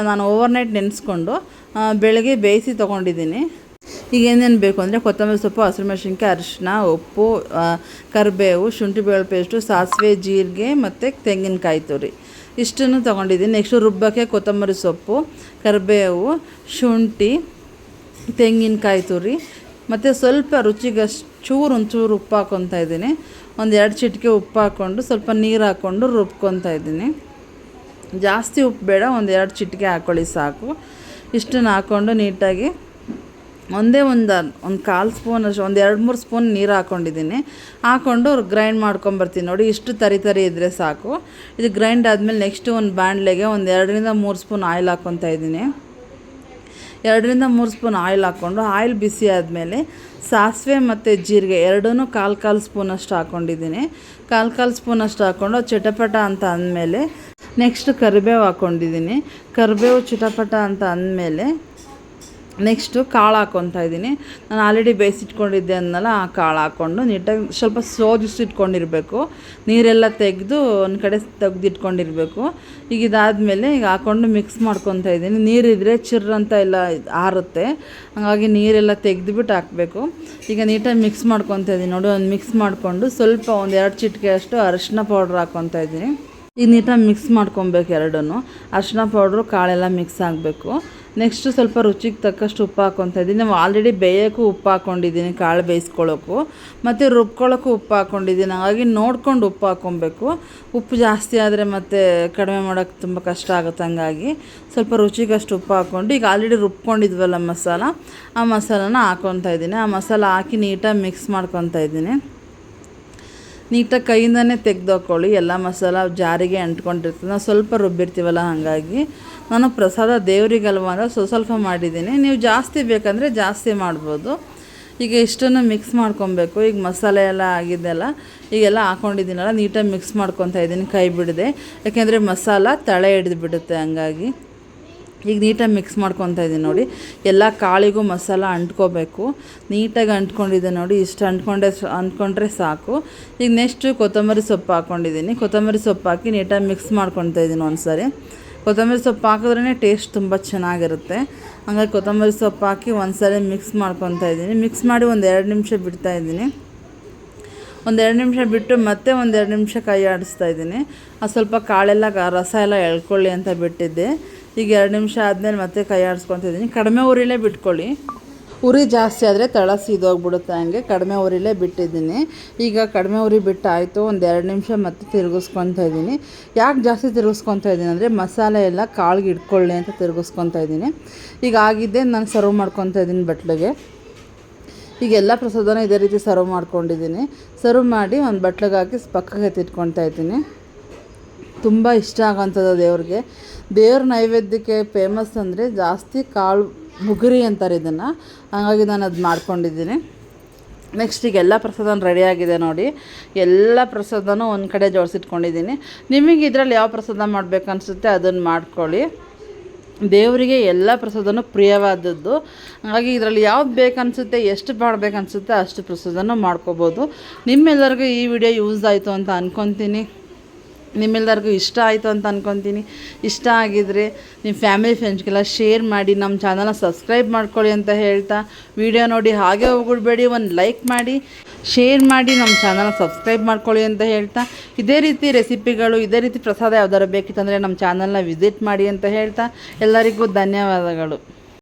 ನಾನು ಓವರ್ನೈಟ್ ನೆನೆಸ್ಕೊಂಡು ಬೆಳಗ್ಗೆ ಬೇಯಿಸಿ ತೊಗೊಂಡಿದ್ದೀನಿ. ಈಗ ಏನೇನು ಬೇಕು ಅಂದರೆ ಕೊತ್ತಂಬರಿ ಸೊಪ್ಪು, ಹಸಿರುಮೆಣಸಿನ್ಕಾಯಿ, ಅರಿಶಿನ, ಉಪ್ಪು, ಕರಿಬೇವು, ಶುಂಠಿ ಬೆಳ್ಳುಳ್ಳಿ ಪೇಸ್ಟು, ಸಾಸಿವೆ, ಜೀರಿಗೆ ಮತ್ತು ತೆಂಗಿನಕಾಯಿ ತುರಿ ಇಷ್ಟನ್ನು ತೊಗೊಂಡಿದ್ದೀನಿ. ನೆಕ್ಸ್ಟು ರುಬ್ಬಕ್ಕೆ ಕೊತ್ತಂಬರಿ ಸೊಪ್ಪು, ಕರಿಬೇವು, ಶುಂಠಿ, ತೆಂಗಿನಕಾಯಿ ತುರಿ ಮತ್ತು ಸ್ವಲ್ಪ ರುಚಿಗಷ್ಟು ಒಂಚೂರು ಉಪ್ಪು ಹಾಕ್ಕೊತಾ ಇದ್ದೀನಿ. 1-2 ಚಿಟಿಕೆ ಉಪ್ಪು ಹಾಕ್ಕೊಂಡು ಸ್ವಲ್ಪ ನೀರು ಹಾಕ್ಕೊಂಡು ರುಬ್ಕೊತಾ ಇದ್ದೀನಿ. ಜಾಸ್ತಿ ಉಪ್ಪು ಬೇಡ, 1-2 ಚಿಟಿಕೆ ಹಾಕ್ಕೊಳ್ಳಿ ಸಾಕು. ಇಷ್ಟನ್ನು ಹಾಕ್ಕೊಂಡು ನೀಟಾಗಿ ಒಂದು ಕಾಲು ಸ್ಪೂನ್ ಅಷ್ಟು 1-2-3 ಸ್ಪೂನ್ ನೀರು ಹಾಕ್ಕೊಂಡಿದ್ದೀನಿ. ಹಾಕ್ಕೊಂಡು ಗ್ರೈಂಡ್ ಮಾಡ್ಕೊಂಬರ್ತೀನಿ ನೋಡಿ. ಇಷ್ಟು ತರಿ ಇದ್ದರೆ ಸಾಕು. ಇದು ಗ್ರೈಂಡ್ ಆದಮೇಲೆ ನೆಕ್ಸ್ಟು ಒಂದು ಬಾಣಲೆಗೆ 2-3 ಸ್ಪೂನ್ ಆಯಿಲ್ ಹಾಕ್ಕೊತಾ ಇದ್ದೀನಿ. 2-3 ಸ್ಪೂನ್ ಆಯಿಲ್ ಹಾಕ್ಕೊಂಡು ಆಯಿಲ್ ಬಿಸಿ ಆದಮೇಲೆ ಸಾಸಿವೆ ಮತ್ತು ಜೀರಿಗೆ ಎರಡೂ ಕಾಲು ಸ್ಪೂನಷ್ಟು ಹಾಕ್ಕೊಂಡಿದ್ದೀನಿ. ಕಾಲು ಸ್ಪೂನಷ್ಟು ಹಾಕ್ಕೊಂಡು ಚಿಟಪಟ ಅಂತ ಅಂದಮೇಲೆ ನೆಕ್ಸ್ಟ್ ಕರಿಬೇವು ಹಾಕ್ಕೊಂಡಿದ್ದೀನಿ. ಕರಿಬೇವು ಚಿಟಪಟ ಅಂತ ಅಂದಮೇಲೆ ನೆಕ್ಸ್ಟು ಕಾಳು ಹಾಕ್ಕೊತಾ ಇದ್ದೀನಿ. ನಾನು ಆಲ್ರೆಡಿ ಬೇಯಿಸಿಟ್ಕೊಂಡಿದ್ದೆ ಅನ್ನಲ್ಲ, ಆ ಕಾಳು ಹಾಕ್ಕೊಂಡು ನೀಟಾಗಿ ಸ್ವಲ್ಪ ಸೋಜಿಸಿಟ್ಕೊಂಡಿರಬೇಕು. ನೀರೆಲ್ಲ ತೆಗೆದು ಒಂದು ಕಡೆ ತೆಗೆದಿಟ್ಕೊಂಡಿರಬೇಕು. ಈಗ ಇದಾದಮೇಲೆ ಈಗ ಹಾಕ್ಕೊಂಡು ಮಿಕ್ಸ್ ಮಾಡ್ಕೊತಾ ಇದ್ದೀನಿ. ನೀರಿದ್ದರೆ ಚಿರ್ರಂತ ಎಲ್ಲ ಆರುತ್ತೆ, ಹಾಗಾಗಿ ನೀರೆಲ್ಲ ತೆಗೆದುಬಿಟ್ಟು ಹಾಕಬೇಕು. ಈಗ ನೀಟಾಗಿ ಮಿಕ್ಸ್ ಮಾಡ್ಕೊತಾ ಇದ್ದೀನಿ ನೋಡಿ. ಒಂದು ಮಿಕ್ಸ್ ಮಾಡಿಕೊಂಡು ಸ್ವಲ್ಪ 1-2 ಚಿಟಿಕೆ ಅಷ್ಟು ಅರಿಶಿನ ಪೌಡ್ರ್ ಹಾಕ್ಕೊತಾ ಇದ್ದೀನಿ. ಈಗ ನೀಟಾಗಿ ಮಿಕ್ಸ್ ಮಾಡ್ಕೊಬೇಕು ಎರಡೂ. ಅರಿಶಿನ ಪೌಡ್ರು ಕಾಳೆಲ್ಲ ಮಿಕ್ಸ್ ಆಗಬೇಕು. ನೆಕ್ಸ್ಟು ಸ್ವಲ್ಪ ರುಚಿಗೆ ತಕ್ಕಷ್ಟು ಉಪ್ಪು ಹಾಕ್ಕೊತಾ ಇದ್ದೀನಿ. ನಾವು ಆಲ್ರೆಡಿ ಬೇಯೋಕ್ಕೂ ಉಪ್ಪು ಹಾಕ್ಕೊಂಡಿದ್ದೀನಿ, ಕಾಳು ಬೇಯಿಸ್ಕೊಳ್ಳೋಕ್ಕೂ ಮತ್ತು ರುಬ್ಕೊಳ್ಳೋಕ್ಕೂ ಉಪ್ಪು ಹಾಕ್ಕೊಂಡಿದ್ದೀನಿ. ಹಾಗಾಗಿ ನೋಡ್ಕೊಂಡು ಉಪ್ಪು ಹಾಕ್ಕೊಬೇಕು. ಉಪ್ಪು ಜಾಸ್ತಿ ಆದರೆ ಮತ್ತು ಕಡಿಮೆ ಮಾಡೋಕ್ಕೆ ತುಂಬ ಕಷ್ಟ ಆಗುತ್ತೆ. ಹಂಗಾಗಿ ಸ್ವಲ್ಪ ರುಚಿಗಷ್ಟು ಉಪ್ಪು ಹಾಕ್ಕೊಂಡು ಈಗ ಆಲ್ರೆಡಿ ರುಬ್ಕೊಂಡಿದ್ವಲ್ಲ ಮಸಾಲ, ಆ ಮಸಾಲಾನ ಹಾಕ್ಕೊತಾ ಇದ್ದೀನಿ. ಆ ಮಸಾಲ ಹಾಕಿ ನೀಟಾಗಿ ಮಿಕ್ಸ್ ಮಾಡ್ಕೊತಾ ಇದ್ದೀನಿ. ನೀಟಾಗಿ ಕೈಯಿಂದನೇ ತೆಗೆದುಕೊಳ್ಳಿ, ಎಲ್ಲ ಮಸಾಲ ಜಾರಿಗೆ ಅಂಟ್ಕೊಂಡಿರ್ತದೆ. ನಾವು ಸ್ವಲ್ಪ ರುಬ್ಬಿರ್ತೀವಲ್ಲ, ಹಾಗಾಗಿ ನಾನು ಪ್ರಸಾದ ದೇವರಿಗಲ್ವ ಅಂದರೆ ಸ್ವಲ್ಪ ಮಾಡಿದ್ದೀನಿ. ನೀವು ಜಾಸ್ತಿ ಬೇಕಂದರೆ ಜಾಸ್ತಿ ಮಾಡ್ಬೋದು. ಈಗ ಇಷ್ಟನ್ನು ಮಿಕ್ಸ್ ಮಾಡ್ಕೊಬೇಕು. ಈಗ ಮಸಾಲೆ ಎಲ್ಲ ಆಗಿದ್ದೆಲ್ಲ ಈಗೆಲ್ಲ ಹಾಕ್ಕೊಂಡಿದ್ದೀನಲ್ಲ, ನೀಟಾಗಿ ಮಿಕ್ಸ್ ಮಾಡ್ಕೊತಾ ಇದ್ದೀನಿ ಕೈ ಬಿಡದೆ. ಯಾಕೆಂದರೆ ಮಸಾಲ ತಳೆ ಹಿಡಿದು ಬಿಡುತ್ತೆ. ಹಂಗಾಗಿ ಈಗ ನೀಟಾಗಿ ಮಿಕ್ಸ್ ಮಾಡ್ಕೊತಾ ಇದ್ದೀನಿ ನೋಡಿ. ಎಲ್ಲ ಕಾಳಿಗೂ ಮಸಾಲ ಅಂಟ್ಕೋಬೇಕು. ನೀಟಾಗಿ ಅಂಟ್ಕೊಂಡಿದೆ ನೋಡಿ. ಇಷ್ಟು ಅಂಟ್ಕೊಂಡ್ರೆ ಸಾಕು. ಈಗ ನೆಕ್ಸ್ಟು ಕೊತ್ತಂಬರಿ ಸೊಪ್ಪು ಹಾಕ್ಕೊಂಡಿದ್ದೀನಿ. ಕೊತ್ತಂಬರಿ ಸೊಪ್ಪು ಹಾಕಿ ನೀಟಾಗಿ ಮಿಕ್ಸ್ ಮಾಡ್ಕೊತಾ ಇದ್ದೀನಿ ಒಂದು ಸಾರಿ. ಕೊತ್ತಂಬರಿ ಸೊಪ್ಪು ಹಾಕಿದ್ರೇ ಟೇಸ್ಟ್ ತುಂಬ ಚೆನ್ನಾಗಿರುತ್ತೆ. ಹಂಗಾಗಿ ಕೊತ್ತಂಬರಿ ಸೊಪ್ಪು ಹಾಕಿ ಒಂದು ಸಾರಿ ಮಿಕ್ಸ್ ಮಾಡ್ಕೊತಾ ಇದ್ದೀನಿ. ಮಿಕ್ಸ್ ಮಾಡಿ 1-2 ನಿಮಿಷ ಬಿಡ್ತಾಯಿದ್ದೀನಿ. 1-2 ನಿಮಿಷ ಬಿಟ್ಟು ಮತ್ತೆ 1-2 ನಿಮಿಷ ಕೈ ಆಡಿಸ್ತಾ ಇದ್ದೀನಿ. ಅದು ಸ್ವಲ್ಪ ಕಾಳೆಲ್ಲ ರಸ ಎಲ್ಲ ಎಳ್ಕೊಳ್ಳಿ ಅಂತ ಬಿಟ್ಟಿದ್ದೆ. ಈಗ 2 ನಿಮಿಷ ಆದಮೇಲೆ ಮತ್ತೆ ಕೈ ಆಡಿಸ್ಕೊತಾ ಇದ್ದೀನಿ. ಕಡಿಮೆ ಉರಿಲೇ ಬಿಟ್ಕೊಳ್ಳಿ. ಉರಿ ಜಾಸ್ತಿ ಆದರೆ ತಳ ಸೀದೋಗ್ಬಿಡುತ್ತೆ, ಹಂಗೆ ಕಡಿಮೆ ಉರಿಲೇ ಬಿಟ್ಟಿದ್ದೀನಿ. ಈಗ ಕಡಿಮೆ ಉರಿ ಬಿಟ್ಟಾಯಿತು. 1-2 ನಿಮಿಷ ಮತ್ತೆ ತಿರುಗಿಸ್ಕೊತಾ ಇದ್ದೀನಿ. ಯಾಕೆ ಜಾಸ್ತಿ ತಿರುಗಿಸ್ಕೊತಾ ಇದ್ದೀನಿ ಅಂದರೆ ಮಸಾಲೆ ಎಲ್ಲ ಕಾಳಿಗೆ ಇಟ್ಕೊಳ್ಳಿ ಅಂತ ತಿರುಗಿಸ್ಕೊತಾ ಇದ್ದೀನಿ. ಈಗ ಆಗಿದ್ದೆ ನಾನು ಸರ್ವ್ ಮಾಡ್ಕೊತಾ ಇದ್ದೀನಿ ಬಟ್ಲಿಗೆ. ಈಗ ಎಲ್ಲ ಪ್ರಸಾದನ ಇದೇ ರೀತಿ ಸರ್ವ್ ಮಾಡ್ಕೊಂಡಿದ್ದೀನಿ. ಸರ್ವ್ ಮಾಡಿ ಒಂದು ಬಟ್ಲಿಗೆ ಹಾಕಿ ಪಕ್ಕಕ್ಕೆ ಎತ್ತಿಟ್ಕೊತಾ ಇದ್ದೀನಿ. ತುಂಬ ಇಷ್ಟ ಆಗೋಂಥದ್ದು ದೇವ್ರಿಗೆ. ದೇವ್ರ ನೈವೇದ್ಯಕ್ಕೆ ಫೇಮಸ್ ಅಂದರೆ ಜಾಸ್ತಿ ಕಾಳು ಮುಗುರಿ ಅಂತಾರೆ ಇದನ್ನು. ಹಾಗಾಗಿ ನಾನು ಅದು ಮಾಡ್ಕೊಂಡಿದ್ದೀನಿ. ನೆಕ್ಸ್ಟ್ ಈಗ ಎಲ್ಲ ಪ್ರಸಾದನ ರೆಡಿಯಾಗಿದೆ ನೋಡಿ. ಎಲ್ಲ ಪ್ರಸಾದನೂ ಒಂದು ಕಡೆ ಜೋಡಿಸಿಟ್ಕೊಂಡಿದ್ದೀನಿ. ನಿಮಗೆ ಇದರಲ್ಲಿ ಯಾವ ಪ್ರಸಾದ ಮಾಡಬೇಕು ಅನಿಸುತ್ತೆ ಅದನ್ನು ಮಾಡ್ಕೊಳ್ಳಿ. ದೇವರಿಗೆ ಎಲ್ಲ ಪ್ರಸಾದನೂ ಪ್ರಿಯವಾದದ್ದು. ಹಾಗಾಗಿ ಇದರಲ್ಲಿ ಯಾವ್ದು ಬೇಕನ್ಸುತ್ತೆ, ಎಷ್ಟು ಮಾಡಬೇಕನ್ಸುತ್ತೆ ಅಷ್ಟು ಪ್ರಸಾದನೂ ಮಾಡ್ಕೋಬೋದು. ನಿಮ್ಮೆಲ್ಲರಿಗೂ ಈ ವಿಡಿಯೋ ಯೂಸ್ ಆಯಿತು ಅಂತ ಅಂದ್ಕೊತೀನಿ. ನಿಮ್ಮೆಲ್ಲರಿಗೂ ಇಷ್ಟ ಆಯಿತು ಅಂತ ಅಂದ್ಕೊತೀನಿ. ಇಷ್ಟ ಆಗಿದರೆ ನಿಮ್ಮ ಫ್ಯಾಮಿಲಿ ಫ್ರೆಂಡ್ಸ್ಗೆಲ್ಲ ಶೇರ್ ಮಾಡಿ, ನಮ್ಮ ಚಾನಲ್ನ ಸಬ್ಸ್ಕ್ರೈಬ್ ಮಾಡ್ಕೊಳ್ಳಿ ಅಂತ ಹೇಳ್ತಾ, ವಿಡಿಯೋ ನೋಡಿ ಹಾಗೆ ಹೋಗ್ಬಿಡ್ಬೇಡಿ, ಒಂದು ಲೈಕ್ ಮಾಡಿ, ಶೇರ್ ಮಾಡಿ, ನಮ್ಮ ಚಾನಲ್ನ ಸಬ್ಸ್ಕ್ರೈಬ್ ಮಾಡ್ಕೊಳ್ಳಿ ಅಂತ ಹೇಳ್ತಾ, ಇದೇ ರೀತಿ ರೆಸಿಪಿಗಳು, ಇದೇ ರೀತಿ ಪ್ರಸಾದ ಯಾವ್ದಾದ್ರು ಬೇಕಿತ್ತಂದರೆ ನಮ್ಮ ಚಾನಲ್ನ ವಿಸಿಟ್ ಮಾಡಿ ಅಂತ ಹೇಳ್ತಾ ಎಲ್ಲರಿಗೂ ಧನ್ಯವಾದಗಳು.